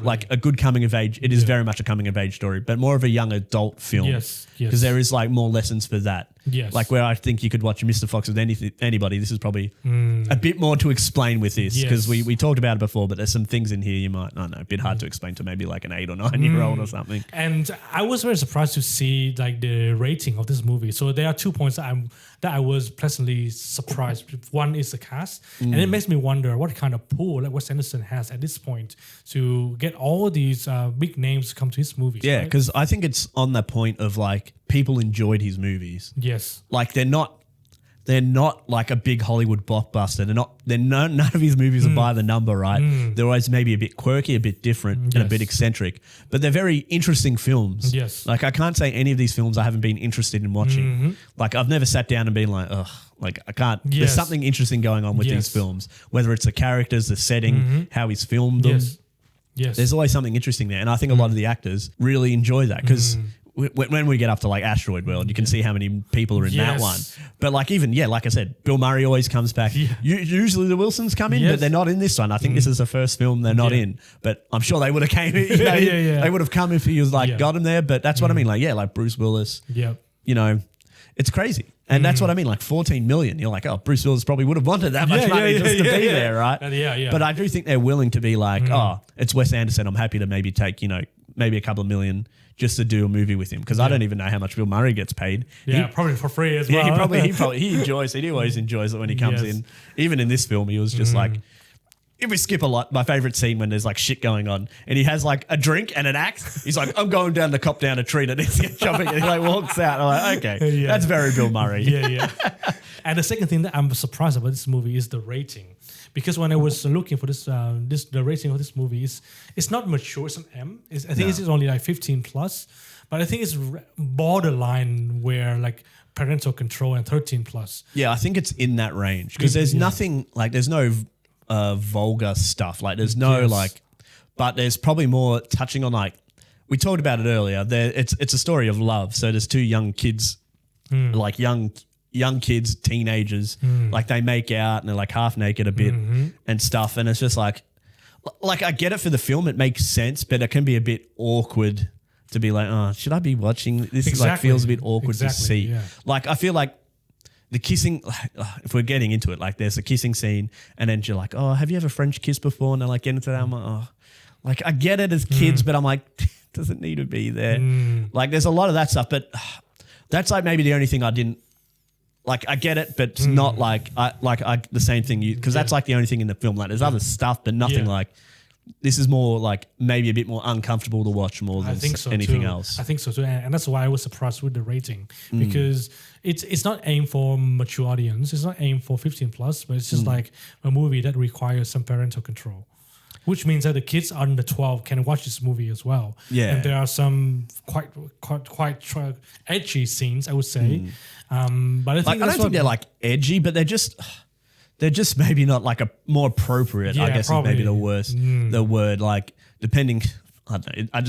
like a good coming of age. It is very much a coming of age story, but more of a young adult film. Yes. Because there is like more lessons for that. Yes. Like where I think you could watch Mr. Fox with anybody, this is probably a bit more to explain with this because we talked about it before, but there's some things in here you might, I don't know, a bit hard to explain to maybe like an 8 or 9 year old or something. And I was very surprised to see like the rating of this movie. So there are 2 points that I was pleasantly surprised. One is the cast, and it makes me wonder what kind of pool that Wes Anderson has at this point to get all these big names to come to his movies. Yeah, right? because I think it's on the point of like people enjoyed his movies. Yes. Like they're not like a big Hollywood blockbuster. None of his movies are by the number, right? They're always maybe a bit quirky, a bit different, and a bit eccentric. But they're very interesting films. Yes. Like I can't say any of these films I haven't been interested in watching. Like I've never sat down and been like, ugh, like I can't. Yes. There's something interesting going on with these films, whether it's the characters, the setting, how he's filmed them. Yes. There's always something interesting there. And I think a lot of the actors really enjoy that because when we get up to like Asteroid World, you can see how many people are in that one. But like even, like I said, Bill Murray always comes back. Yeah. Usually the Wilsons come in, but they're not in this one. I think this is the first film they're not in. But I'm sure they would have came in. They would have come if he was like got him there. But that's what I mean. Like, like Bruce Willis. Yeah. It's crazy. And that's what I mean, like 14 million. You're like, oh, Bruce Willis probably would have wanted that much money just to be there, right? But I do think they're willing to be like, oh, it's Wes Anderson. I'm happy to maybe take, maybe a couple of million just to do a movie with him. Because I don't even know how much Bill Murray gets paid. Yeah, probably for free as well. Yeah, he enjoys it. He always enjoys it when he comes in. Even in this film, he was just like, if we skip a lot, my favorite scene when there's like shit going on and he has like a drink and an axe, he's like, I'm going down to cop down a tree that needs to get chopping. And he like walks out. I'm like, okay, that's very Bill Murray. And the second thing that I'm surprised about this movie is the rating. Because when I was looking for the rating of this movie it's not mature. It's an M. I think it's only like 15 plus, but I think it's borderline where like parental control and 13 plus. Yeah, I think it's in that range because there's nothing like there's no vulgar stuff. Like there's no but there's probably more touching on like we talked about it earlier. It's a story of love. So there's 2 young kids, like young kids, teenagers, like they make out and they're like half naked a bit and stuff. And it's just like I get it for the film. It makes sense, but it can be a bit awkward to be like, oh, should I be watching? This like feels a bit awkward to see. Yeah. Like I feel like the kissing, if we're getting into it, like there's a kissing scene and then you're like, oh, have you ever French kissed before? And they're like, get into that. I'm like, oh, like I get it as kids, but I'm like, doesn't need to be there. Like there's a lot of that stuff, but that's like maybe the only thing I didn't, like I get it, but it's not like the same thing because that's like the only thing in the film. Like there's other stuff, but nothing like This is more like maybe a bit more uncomfortable to watch more than anything else. I think so too, and that's why I was surprised with the rating because it's not aimed for mature audience. It's not aimed for 15 plus, but it's just like a movie that requires some parental control, which means that the kids under 12 can watch this movie as well. Yeah, and there are some quite edgy scenes, I would say. But I don't think they're like edgy, but they're just maybe not like a more appropriate. I guess probably. Is maybe the word. Like depending. I don't know.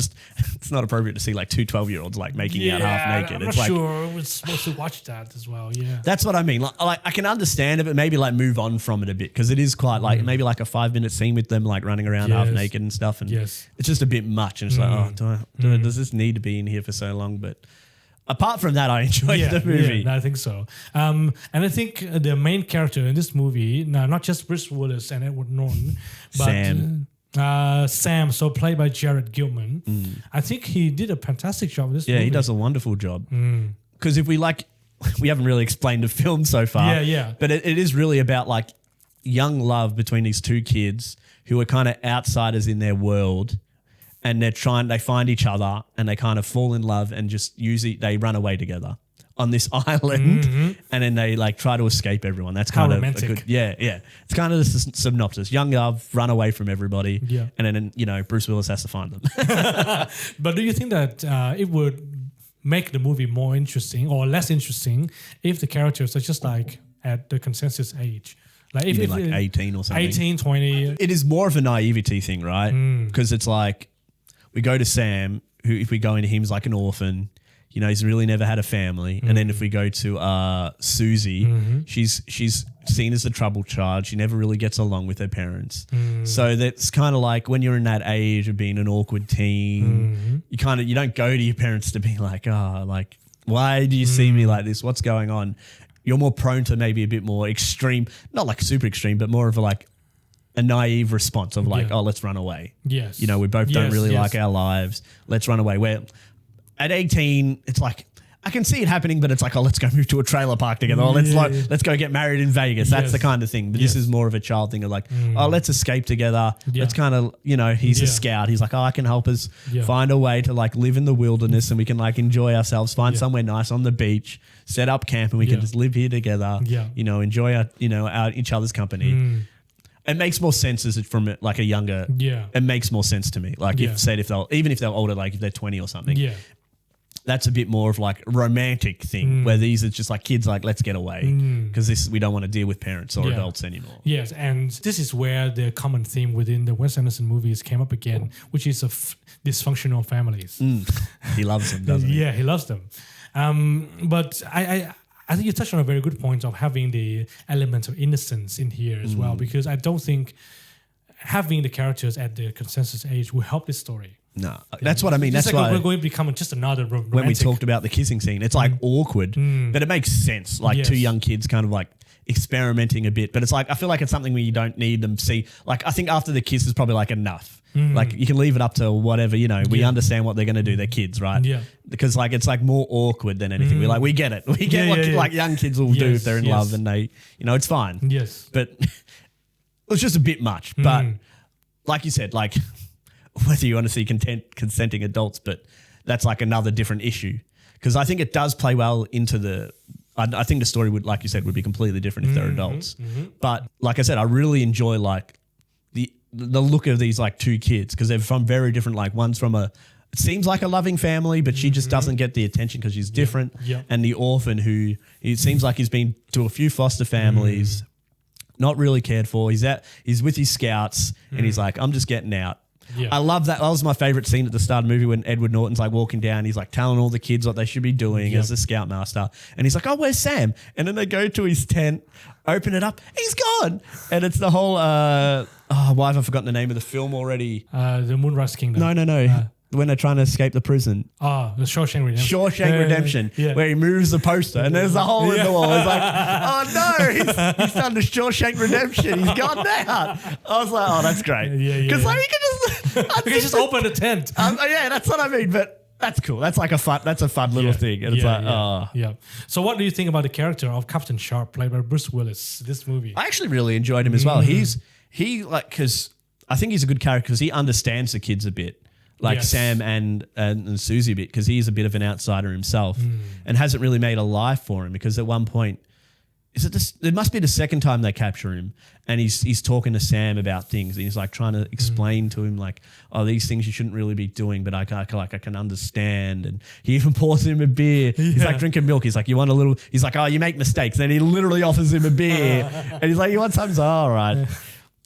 It's not appropriate to see like two 12-year-olds like making out half naked. I'm not sure we're supposed to watch that as well. Yeah, that's what I mean. Like I can understand it, but maybe like move on from it a bit because it is quite like maybe like a 5-minute scene with them like running around half naked and stuff, and it's just a bit much. And it's like, does this need to be in here for so long? But apart from that, I enjoyed the movie. Yeah, I think so. And I think the main character in this movie, not just Bruce Willis and Edward Norton, but Sam, so played by Jared Gilman. I think he did a fantastic job in this movie. Yeah, he does a wonderful job. Because if we haven't really explained the film so far. Yeah. But it is really about like young love between these two kids who are kind of outsiders in their world. And they find each other and they kind of fall in love and just they run away together on this island and then they like try to escape everyone. That's kind of romantic. A good, yeah. It's kind of the synopsis. Young love, run away from everybody. Yeah. And then, Bruce Willis has to find them. But do you think that it would make the movie more interesting or less interesting if the characters are just like at the consensus age? Like if 18 or something. 18, 20. It is more of a naivety thing, right? Because it's like we go to Sam, who if we go into him, he's like an orphan. He's really never had a family. And then if we go to Susie, she's seen as the troubled child. She never really gets along with her parents. So that's kind of like when you're in that age of being an awkward teen, you don't go to your parents to be like, why do you see me like this? What's going on? You're more prone to maybe a bit more extreme, not like super extreme, but more of a naive response of like, let's run away. Yes. We both don't really like our lives. Let's run away. Where at 18, it's like, I can see it happening, but it's like, let's go move to a trailer park together. Or let's go get married in Vegas. That's the kind of thing. But this is more of a child thing of like, let's escape together. Let's kind of, he's a scout. He's like, I can help us find a way to like live in the wilderness and we can like enjoy ourselves, find somewhere nice on the beach, set up camp and we can just live here together, enjoy our each other's company. It makes more sense from like a younger. Yeah. It makes more sense to me. Like if they're older, like if they're 20 or something. Yeah. That's a bit more of like a romantic thing where these are just like kids like, let's get away because we don't want to deal with parents or adults anymore. Yes, and this is where the common theme within the Wes Anderson movies came up again, which is of dysfunctional families. He loves them, doesn't he? Yeah, he loves them. But I think you touched on a very good point of having the element of innocence in here as well, because I don't think having the characters at the consensus age will help this story. No, that's what I mean. That's why we're going to become just another romantic. When we talked about the kissing scene, it's like awkward, but it makes sense. Like two young kids kind of like experimenting a bit, but it's like I feel like it's something where you don't need them to see. Like I think after the kiss is probably like enough. Like you can leave it up to whatever, we understand what they're going to do. They're kids, right? Yeah. Because like it's like more awkward than anything. We get it. We get what like young kids will do if they're in love and they, it's fine. Yes. But it was just a bit much. But like you said, like whether you want to see consenting adults, but that's like another different issue. Because I think it does play well into I think the story would, like you said, would be completely different if they're adults. But like I said, I really enjoy like the look of these like two kids because they're from very different, like one's from it seems like a loving family, but she just doesn't get the attention because she's different. Yeah. And the orphan who it seems like he's been to a few foster families, not really cared for. He's with his scouts and he's like, I'm just getting out. Yeah. I love that. That was my favorite scene at the start of the movie when Edward Norton's like walking down. He's like telling all the kids what they should be doing as the scoutmaster. And he's like, oh, where's Sam? And then they go to his tent, open it up. He's gone. And it's the whole, why have I forgotten the name of the film already? The Moonrise Kingdom. No. When they're trying to escape the prison. The Shawshank Redemption. Shawshank Redemption, where he moves the poster and there's a hole in the wall. It's like, oh no, he's done the Shawshank Redemption. He's gone out. I was like, oh, that's great. Because like you can just open a tent. That's what I mean. But that's cool. That's like a fun little thing. And it's So what do you think about the character of Captain Sharp, played by Bruce Willis, this movie? I actually really enjoyed him as well. Because I think he's a good character because he understands the kids a bit. Like Yes. Sam and Susie a bit, because he's a bit of an outsider himself and hasn't really made a life for him, because at one point, it must be the second time they capture him, and he's talking to Sam about things, and he's like trying to explain to him like, oh, these things you shouldn't really be doing, but I can understand. And he even pours him a beer. He's like drinking milk. He's like, you want a little? He's like, oh, you make mistakes. Then he literally offers him a beer, and he's like, you want some? All right.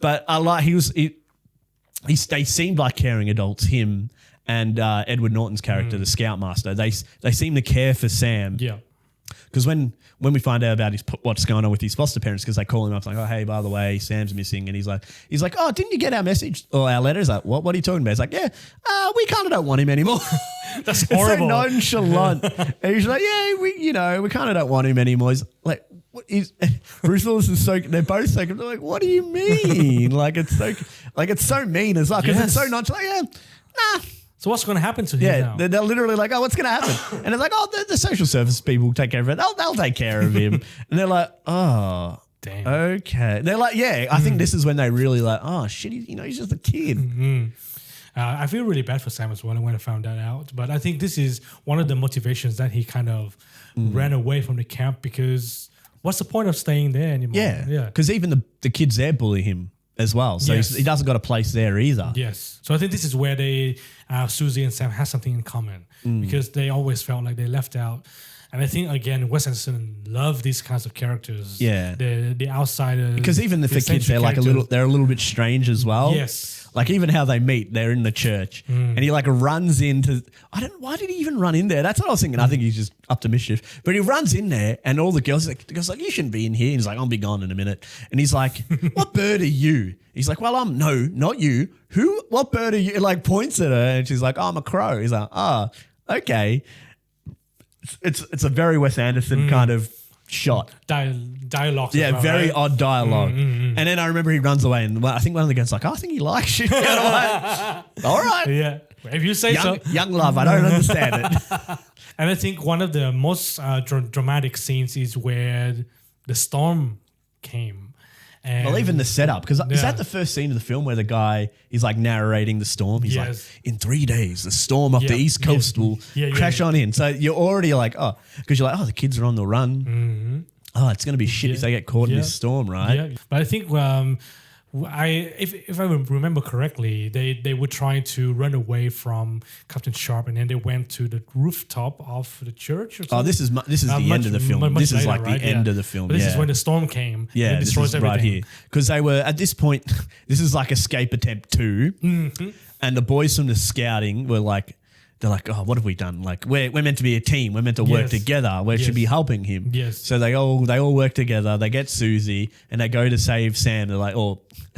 But I like they seemed like caring adults. Him and Edward Norton's character, the Scoutmaster. They seem to care for Sam. Yeah. Because when we find out about what's going on with his foster parents, because they call him up like, oh, hey, by the way, Sam's missing. And he's like, oh, didn't you get our message or our letter? He's like, what are you talking about? He's like, yeah, we kind of don't want him anymore. That's horrible. It's so nonchalant. And he's like, yeah, we kind of don't want him anymore. He's like, Bruce Willis is so, they're both so, they're like, what do you mean? it's so mean as well, because it's so nonchalant. Yeah, nah. So what's going to happen to him now? They're literally like, oh, what's going to happen? And it's like, oh, the social service people will take care of it. They'll take care of him. And they're like, oh, damn. Okay. They're like, yeah, I think this is when they really like, oh, shit, he's just a kid. I feel really bad for Sam as well when I found that out. But I think this is one of the motivations that he kind of ran away from the camp, because what's the point of staying there anymore? Yeah. Because even the kids there bully him as well. So Yes. he doesn't got a place there either. Yes. So I think this is where Susie and Sam have something in common, because they always felt like they left out. And I think, again, Wes Anderson loved these kinds of characters. Yeah. The outsiders. Because even the kids, eccentric they're a little bit strange as well. Yes. Like even how they meet, they're in the church, and he like runs into. Why did he even run in there? That's what I was thinking. I think he's just up to mischief. But he runs in there, and all the girls like, you shouldn't be in here. And he's like, I'll be gone in a minute. And he's like, what bird are you? He's like, well, no, not you. Who? What bird are you? And like points at her, and she's like, oh, I'm a crow. He's like, okay. It's a very Wes Anderson kind of shot. Dialogue. Yeah, well, very right? odd dialogue. And then I remember he runs away, and I think one of the guys like, I think he likes you. And I'm like, all right. Yeah. If you say so. Young love, I don't understand it. And I think one of the most dramatic scenes is where the storm came. And Well, even the setup, because is that the first scene of the film where the guy is like narrating the storm? He's like, in 3 days, the storm off the East Coast will crash on in. So you're already like, because you're like, the kids are on the run. Mm-hmm. Oh, it's going to be shit if they get caught in this storm, right? Yeah. But I think if I remember correctly, they were trying to run away from Captain Sharp, and then they went to the rooftop of the church. Or something. This is the end of the film. This is later, like the end of the film. But this is when the storm came. Yeah, and it destroys this is everything. right here. Because they were, at this point, this is like Escape Attempt 2. And the boys from the scouting were like, they're like, oh, what have we done? Like, we're meant to be a team. We're meant to work together. We should be helping him. Yes. So they all work together. They get Susie and they go to save Sam. They're like,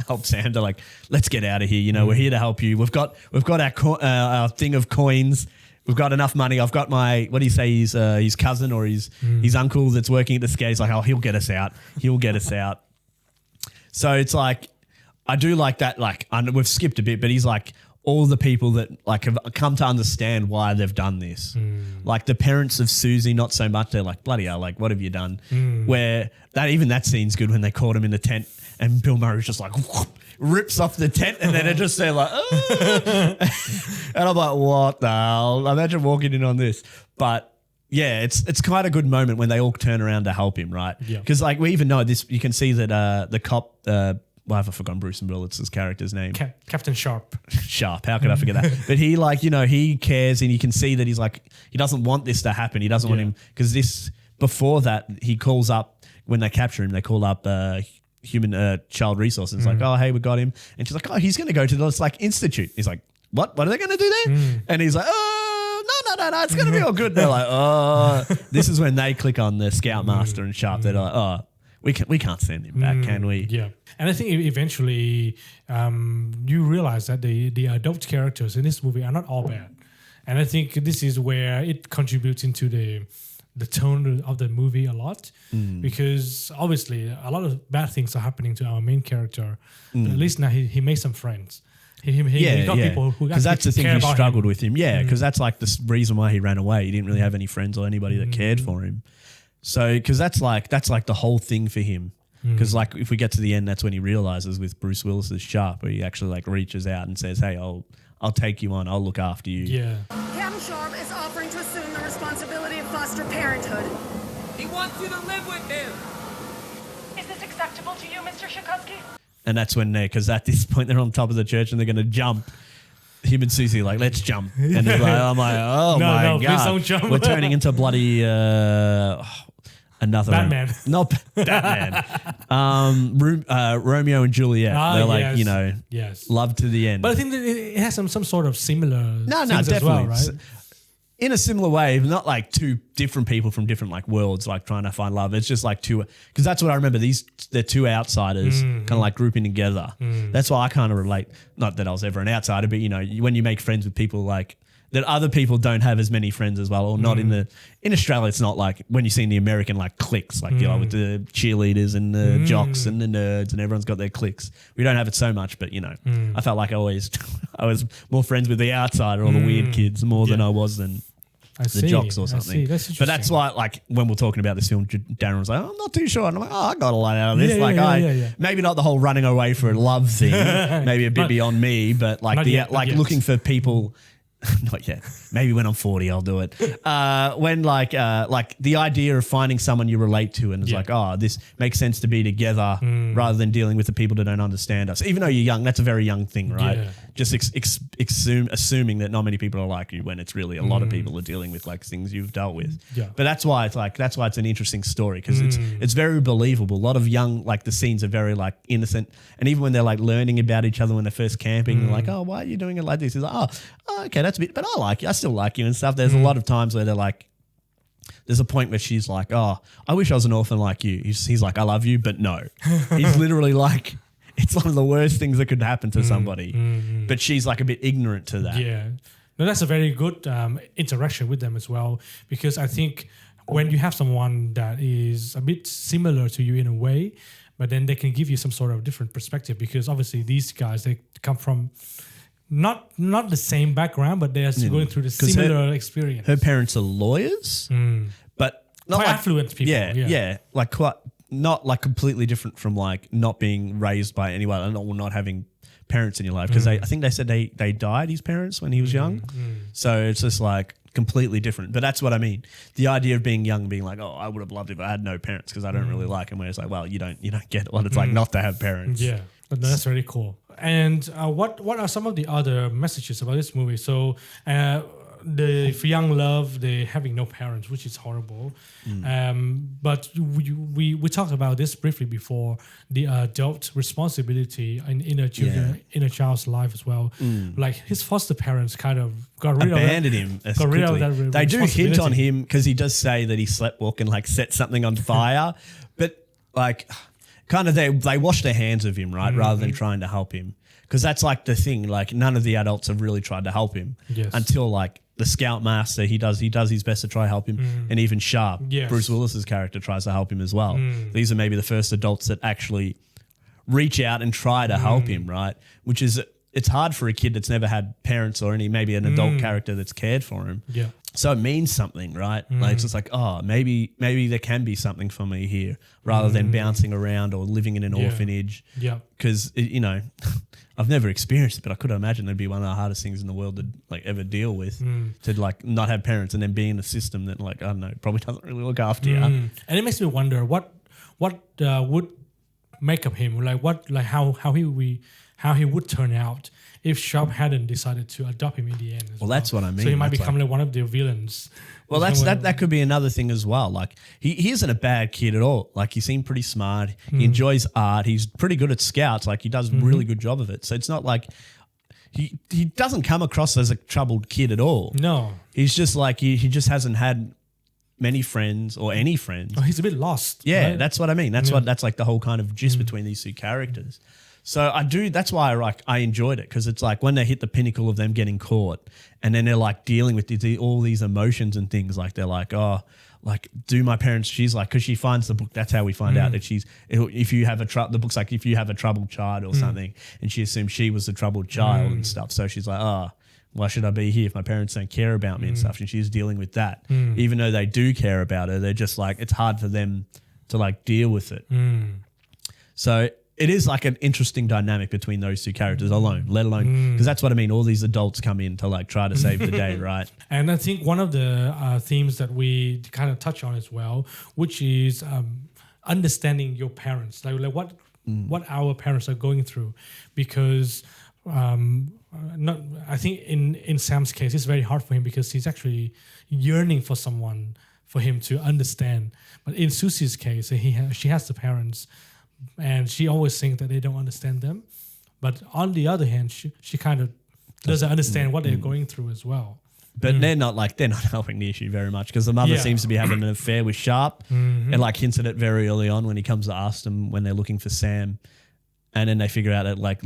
help Sam. They're like, let's get out of here. We're here to help you. We've got our thing of coins. We've got enough money. I've got what do you say? His cousin or his uncle that's working at the scale. He's like, he'll get us out. He'll get us out. So it's like, I do like that. Like, we've skipped a bit, but he's like, all the people that like have come to understand why they've done this. Like the parents of Susie, not so much. They're like, bloody hell, like what have you done? Where that scene's good when they caught him in the tent and Bill Murray's just like rips off the tent and then they're like, oh. And I'm like, what the hell? Imagine walking in on this. But yeah, it's quite a good moment when they all turn around to help him, right? Yeah. Because like we even know this, you can see that the cop, why have I forgotten Bruce Willis's character's name? Captain Sharp. Sharp. How could I forget that? But he he cares, and you can see that he's like, he doesn't want this to happen. He doesn't want him, because before that, he calls up, when they capture him, they call up human child resources. Like, oh, hey, we got him. And she's like, oh, he's going to go to this like institute. He's like, what? What are they going to do there? And he's like, oh, no, it's going to be all good. They're like, oh, this is when they click on the Scoutmaster and Sharp. They're like, oh, we can't send him back, can we? Yeah. And I think eventually you realize that the adult characters in this movie are not all bad. And I think this is where it contributes into the tone of the movie a lot, because obviously a lot of bad things are happening to our main character. But at least now he made some friends. He got people who because that's the thing, he struggled him. with him. Yeah, because that's like the reason why he ran away. He didn't really have any friends or anybody that cared for him. So because that's like the whole thing for him. Because like if we get to the end, that's when he realizes with Bruce Willis's Sharp, where he actually like reaches out and says, "Hey, I'll take you on. I'll look after you." Yeah. Captain Sharp is offering to assume the responsibility of foster parenthood. He wants you to live with him. Is this acceptable to you, Mr. Shukovsky? And that's when because at this point they're on top of the church and they're going to jump. Him and Susie like, let's jump. And it's like, I'm like, oh No, my no, God. please don't jump. We're turning into bloody another Batman. one. Not Batman. Romeo and Juliet. They're like, yes. you know, Yes. love to the end. But I think that it has some sort of similar no, things definitely. as well, right? In a similar way, not like two different people from different like worlds, like trying to find love. It's just like two, because that's what I remember. They're two outsiders kind of like grouping together. That's why I kind of relate. Not that I was ever an outsider, but you know, when you make friends with people like that, other people don't have as many friends as well, or not in Australia. It's not like when you see in the American like cliques, like you know, with the cheerleaders and the jocks and the nerds, and everyone's got their cliques. We don't have it so much, but you know, I felt like I was more friends with the outsider or the weird kids more than I was than the jocks or something. But that's why, like, when we're talking about this film, Darren was like, oh, I'm not too sure. And I'm like, oh, I got a lot out of this. Maybe not the whole running away for a love thing, maybe a bit beyond me, but like looking for people. Not yet. Maybe when I'm 40, I'll do it. When like the idea of finding someone you relate to and it's like, oh, this makes sense to be together rather than dealing with the people that don't understand us. Even though you're young, that's a very young thing, right? Yeah. Just assuming that not many people are like you when it's really a lot of people are dealing with like things you've dealt with. Yeah. But that's why it's an interesting story because it's very believable. A lot of young, like the scenes are very like innocent, and even when they're like learning about each other when they're first camping, they're like, oh, why are you doing it like this? He's like, oh, okay, that's a bit, but I like you. I still like you and stuff. There's a lot of times where they're like, there's a point where she's like, oh, I wish I was an orphan like you. He's like, I love you, but no. He's literally like, it's one of the worst things that could happen to somebody. But she's like a bit ignorant to that. Yeah. No, that's a very good interaction with them as well, because I think when you have someone that is a bit similar to you in a way, but then they can give you some sort of different perspective, because obviously these guys, they come from not the same background, but they're going through the similar experience. Her parents are lawyers, but not quite like, affluent people. Yeah, like quite not like completely different from like not being raised by anyone or not having parents in your life, because I think they said they died, his parents, when he was young. So it's just like completely different. But that's what I mean. The idea of being young and being like, oh, I would have loved it if I had no parents because I don't really like them. Where it's like, well, you don't get what it's like not to have parents. Yeah, but that's really cool. And what are some of the other messages about this movie? So for young love, they having no parents, which is horrible. But we talked about this briefly before, the adult responsibility in a child's life as well. Like his foster parents kind of abandoned him. Got rid of that they do hint on him because he does say that he sleepwalk and like set something on fire, but like kind of they wash their hands of him, right, rather than trying to help him. Because that's like the thing. Like none of the adults have really tried to help him until like the Scoutmaster. He does his best to try to help him, and even Sharp, Bruce Willis's character, tries to help him as well. These are maybe the first adults that actually reach out and try to help him, right? Which is, it's hard for a kid that's never had parents or maybe an adult character that's cared for him. Yeah. So it means something, right? Like it's just like, oh, maybe there can be something for me here, rather than bouncing around or living in an orphanage. Yeah. Because you know, I've never experienced it, but I could imagine it'd be one of the hardest things in the world to like ever deal with, to like not have parents and then be in a system that like, I don't know, probably doesn't really look after you. And it makes me wonder what would make of him, like how he would turn out if Sharp hadn't decided to adopt him in the end. Well, that's what I mean. So he might become like one of the villains. Well, that could be another thing as well. Like he isn't a bad kid at all. Like he seemed pretty smart. He enjoys art. He's pretty good at scouts. Like he does a really good job of it. So it's not like he doesn't come across as a troubled kid at all. No. He's just like he just hasn't had many friends or any friends. Oh, he's a bit lost. Yeah, right? That's what I mean. That's like the whole kind of gist between these two characters. So that's why I enjoyed it, because it's like when they hit the pinnacle of them getting caught and then they're like dealing with all these emotions and things, like they're like, oh, like do my parents, she's like, because she finds the book, that's how we find out that the book's like, if you have a troubled child or something, and she assumes she was the troubled child and stuff. So she's like, oh, why should I be here if my parents don't care about me and stuff? And she's dealing with that. Even though they do care about her, they're just like, it's hard for them to like deal with it. So it is like an interesting dynamic between those two characters alone, let alone, because that's what I mean. All these adults come in to like try to save the day, right? And I think one of the themes that we kind of touch on as well, which is understanding your parents, like what our parents are going through, because I think in Sam's case, it's very hard for him because he's actually yearning for someone for him to understand. But in Susie's case, she has the parents, and she always thinks that they don't understand them. But on the other hand, she kind of doesn't understand what they're going through as well. But they're not helping the issue very much, because the mother seems to be having an affair with Sharp and like hints at it very early on when he comes to ask them when they're looking for Sam. And then they figure out that like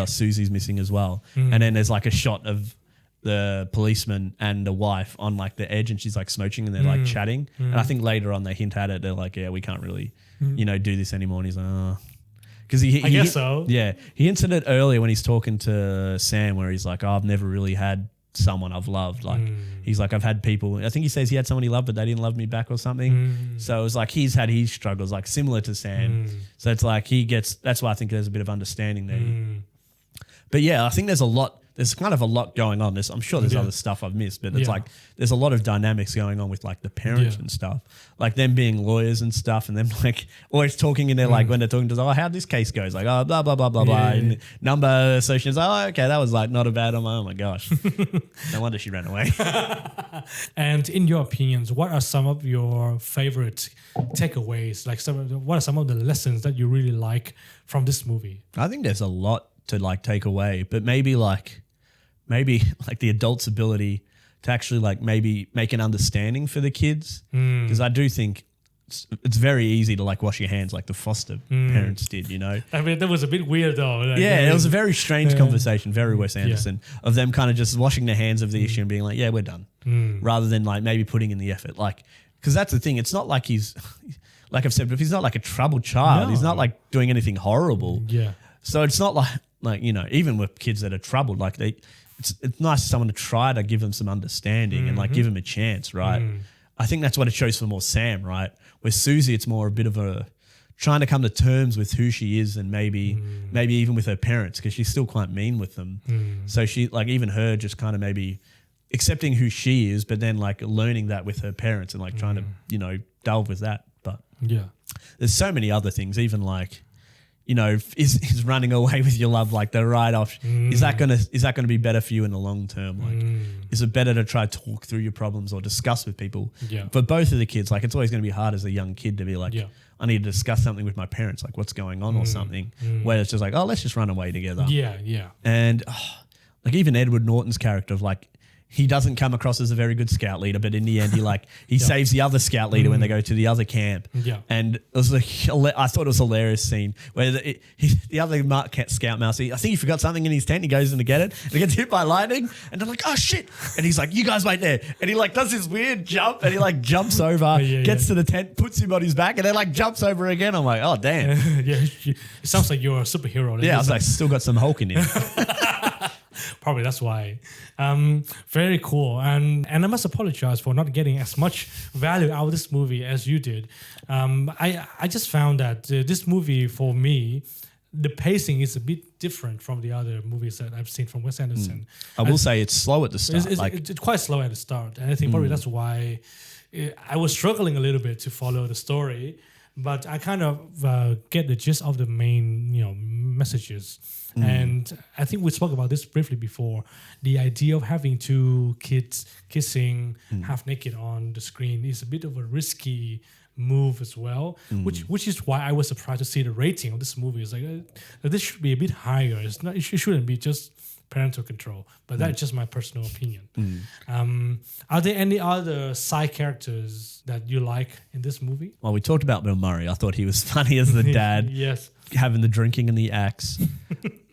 Susie's missing as well. And then there's like a shot of the policeman and the wife on like the edge, and she's like smoking and they're like chatting. And I think later on they hint at it. They're like, yeah, we can't really, do this anymore. And he's like, oh. Because I guess so. Yeah. He hints at it earlier when he's talking to Sam, where he's like, oh, I've never really had someone I've loved. Like he's like, I've had people, I think he says he had someone he loved but they didn't love me back or something. So it was like he's had his struggles, like similar to Sam. So it's like that's why I think there's a bit of understanding there. But yeah, I think there's kind of a lot going on. I'm sure there's other stuff I've missed, but it's like there's a lot of dynamics going on with like the parents and stuff, like them being lawyers and stuff, and them like always talking in there, like when they're talking to, how'd this case go? It's like, oh, blah, blah, blah, blah, blah. And number associations, okay, that was like not a bad. Oh my gosh. No wonder she ran away. And in your opinions, what are some of your favorite takeaways? Like what are some of the lessons that you really like from this movie? I think there's a lot to like take away, but maybe like the adult's ability to actually like maybe make an understanding for the kids, because I do think it's very easy to like wash your hands like the foster parents did, I mean, that was a bit weird though. Like, it was a very strange conversation, very Wes Anderson, of them kind of just washing their hands of the issue and being like, yeah, we're done, rather than like maybe putting in the effort, like, because that's the thing, it's not like he's like I've said, but he's not like a troubled child, he's not like doing anything horrible, so it's not like even with kids that are troubled, like it's nice for someone to try to give them some understanding and like give them a chance, right? I think that's what it shows for more Sam, right? With Susie, it's more a bit of a trying to come to terms with who she is, and maybe even with her parents, because she's still quite mean with them. So she, like, even her just kind of maybe accepting who she is, but then like learning that with her parents and like trying to delve with that. But there's so many other things, even like, is running away with your love like the write-off? Is that gonna be better for you in the long term? Like, is it better to try to talk through your problems or discuss with people? For both of the kids, like, it's always going to be hard as a young kid to be like, I need to discuss something with my parents, like what's going on or something. Where it's just like, oh, let's just run away together. And like even Edward Norton's character of like, he doesn't come across as a very good scout leader, but in the end, he saves the other scout leader when they go to the other camp. And it was I thought it was a hilarious scene where the other scout mouse, I think he forgot something in his tent. He goes in to get it, and he gets hit by lightning, and they're like, "Oh shit!" And he's like, "You guys wait there," and he like does this weird jump, and he like jumps over, gets to the tent, puts him on his back, and then like jumps over again. I'm like, "Oh damn!" It sounds like you're a superhero. I was like, still got some Hulk in him. Probably that's why. Very cool. And I must apologize for not getting as much value out of this movie as you did. I just found that this movie, for me, the pacing is a bit different from the other movies that I've seen from Wes Anderson. I will say it's slow at the start. It's quite slow at the start. And I think probably that's why I was struggling a little bit to follow the story. But I kind of get the gist of the main, messages. And I think we spoke about this briefly before. The idea of having two kids kissing half naked on the screen is a bit of a risky move as well, which is why I was surprised to see the rating of this movie. It's like this should be a bit higher. It shouldn't be just parental control, but that's just my personal opinion. Are there any other side characters that you like in this movie? Well, we talked about Bill Murray. I thought he was funny as the dad. Yes. Having the drinking and the axe.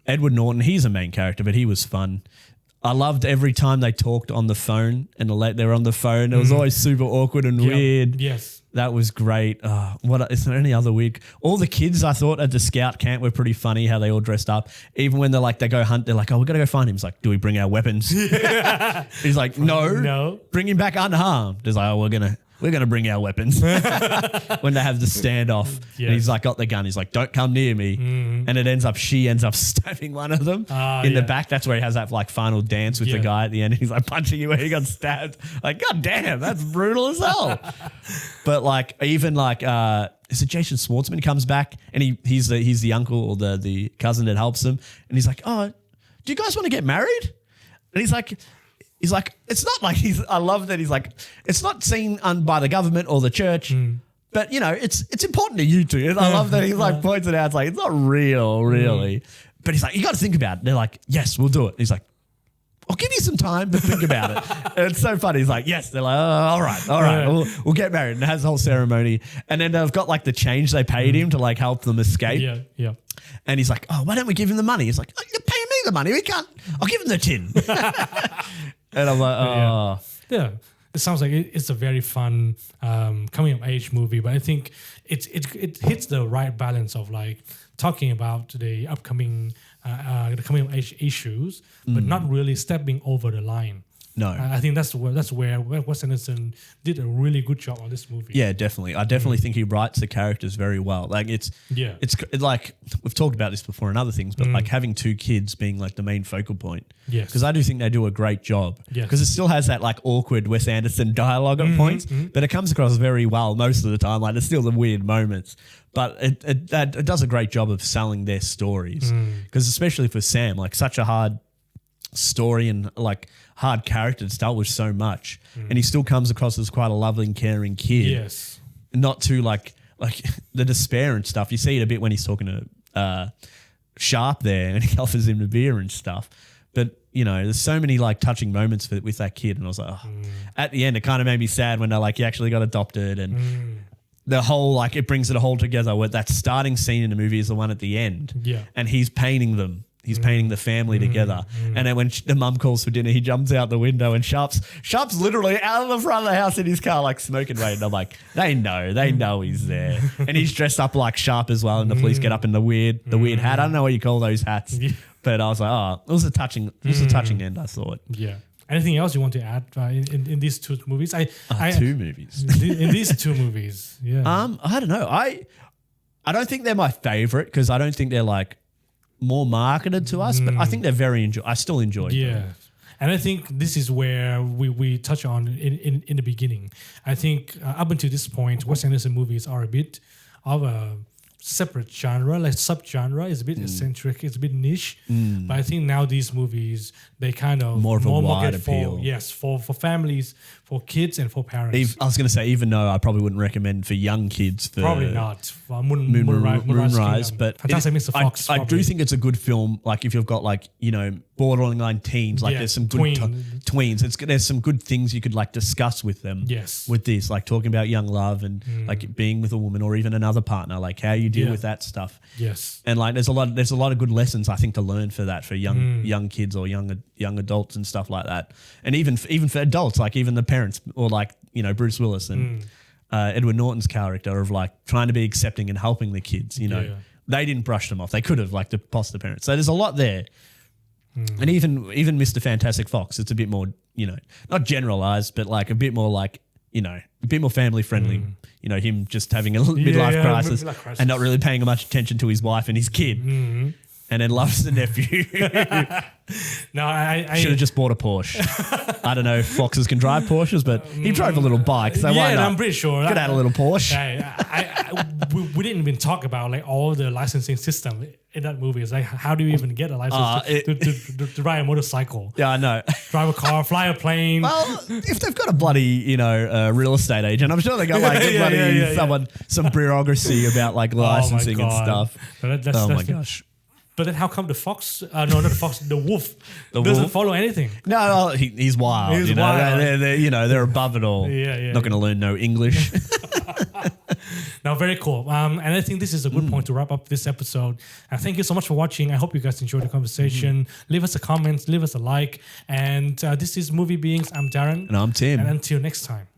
Edward Norton, he's a main character, but he was fun. I loved every time they talked on the phone and they were on the phone. It was always super awkward and weird. Yes. That was great. Is there any other weird? All the kids I thought at the scout camp were pretty funny, how they all dressed up. Even when they go hunt, they're like, oh, we're going to go find him. He's like, do we bring our weapons? He's like, no. Bring him back unharmed. He's like, oh, we're going to we're going to bring our weapons when they have the standoff. Yes. And he's like, got the gun. He's like, don't come near me. And she ends up stabbing one of them in the back. That's where he has that like final dance with the guy at the end. And he's like punching you where he got stabbed. Like, God damn, that's brutal as hell. But like, even like, is it Jason Schwartzman comes back and he's the uncle or the cousin that helps him. And he's like, oh, do you guys want to get married? And he's like, it's not like I love that he's like, it's not seen by the government or the church, but you know, it's important to you two. And I love that he like points it out. It's like, it's not real, really. But he's like, you got to think about it. They're like, yes, we'll do it. And he's like, I'll give you some time to think about it. And it's so funny. He's like, yes. They're like, oh, all right. We'll get married. And it has the whole ceremony. And then they've got like the change they paid him to like help them escape. Yeah. And he's like, oh, why don't we give him the money? He's like, oh, you're paying me the money. We can't. I'll give him the tin. And I'm like, oh. Yeah. It sounds like it's a very fun coming of age movie, but I think it hits the right balance of like talking about the upcoming the coming of age issues, but not really stepping over the line. No, I think that's where Wes Anderson did a really good job on this movie. Yeah, definitely. I definitely think he writes the characters very well. Like it's like we've talked about this before and other things, but like having two kids being like the main focal point. Yes, because I do think they do a great job. Yes, because it still has that like awkward Wes Anderson dialogue at points, but it comes across very well most of the time. Like there's still the weird moments, but it does a great job of selling their stories. Because especially for Sam, like such a hard story and like hard character to start with so much, and he still comes across as quite a loving, caring kid. Yes, not too like the despair and stuff. You see it a bit when he's talking to Sharp there, and he offers him the beer and stuff. But you know, there's so many like touching moments with that kid, and I was like, oh. At the end, it kind of made me sad when they're like, he actually got adopted, and the whole like it brings it all together. Where that starting scene in the movie is the one at the end, and he's painting them. He's painting the family together. And then when the mum calls for dinner, he jumps out the window and Sharp's literally out of the front of the house in his car, like smoking weed. And I'm like, they know he's there. And he's dressed up like Sharp as well. And the police get up in the weird hat. I don't know what you call those hats. But I was like, oh, it was a touching end, I thought. Yeah. Anything else you want to add in these two movies? Two movies. In these two movies. Yeah. I don't know. I don't think they're my favorite because I don't think they're like more marketed to us, but I think they're very I still enjoy them. Yeah. And I think this is where we touch on in the beginning. I think up until this point, Wes Anderson movies are a bit of a separate genre, like subgenre. It's a bit eccentric, it's a bit niche. But I think now these movies, they kind of more of a wide market appeal. For families, for kids, and for parents. I was going to say, even though I probably wouldn't recommend for young kids. Probably not. Moonrise, but Fantastic Mr. Fox. I do think it's a good film. Like if you've got like, you know, borderline teens, like there's some good tweens. There's some good things you could like discuss with them. Yes. With this, like talking about young love and like being with a woman or even another partner, like how you deal with that stuff. Yes. And like there's a lot of good lessons I think to learn for that for young kids or young adults and stuff like that. And even for adults, like even the parents or like, you know, Bruce Willis and Edward Norton's character of like trying to be accepting and helping the kids, you know. They didn't brush them off. They could have, like the foster parents. So there's a lot there. And even Mr. Fantastic Fox, it's a bit more, you know, not generalized, but like a bit more like, you know, a bit more family friendly. You know, him just having a midlife crisis and not really paying much attention to his wife and his kid. And then loves the nephew. No, I should have just bought a Porsche. I don't know if foxes can drive Porsches, but he drove a little bike, so why not? I'm pretty sure. Could add a little Porsche. We didn't even talk about like all the licensing system in that movie. It's like, how do you even get a license to ride a motorcycle? Yeah, I know. Drive a car, fly a plane. Well, if they've got a bloody, you know, real estate agent, I'm sure they got like some bureaucracy about like licensing and stuff. Oh my gosh. But then how come the fox, not the fox, the wolf doesn't follow anything? No, he's wild. He's wild. They're above it all. Not going to learn no English. No, very cool. And I think this is a good point to wrap up this episode. Thank you so much for watching. I hope you guys enjoyed the conversation. Leave us a comment, leave us a like. And this is Movie Beings. I'm Darren. And I'm Tim. And until next time.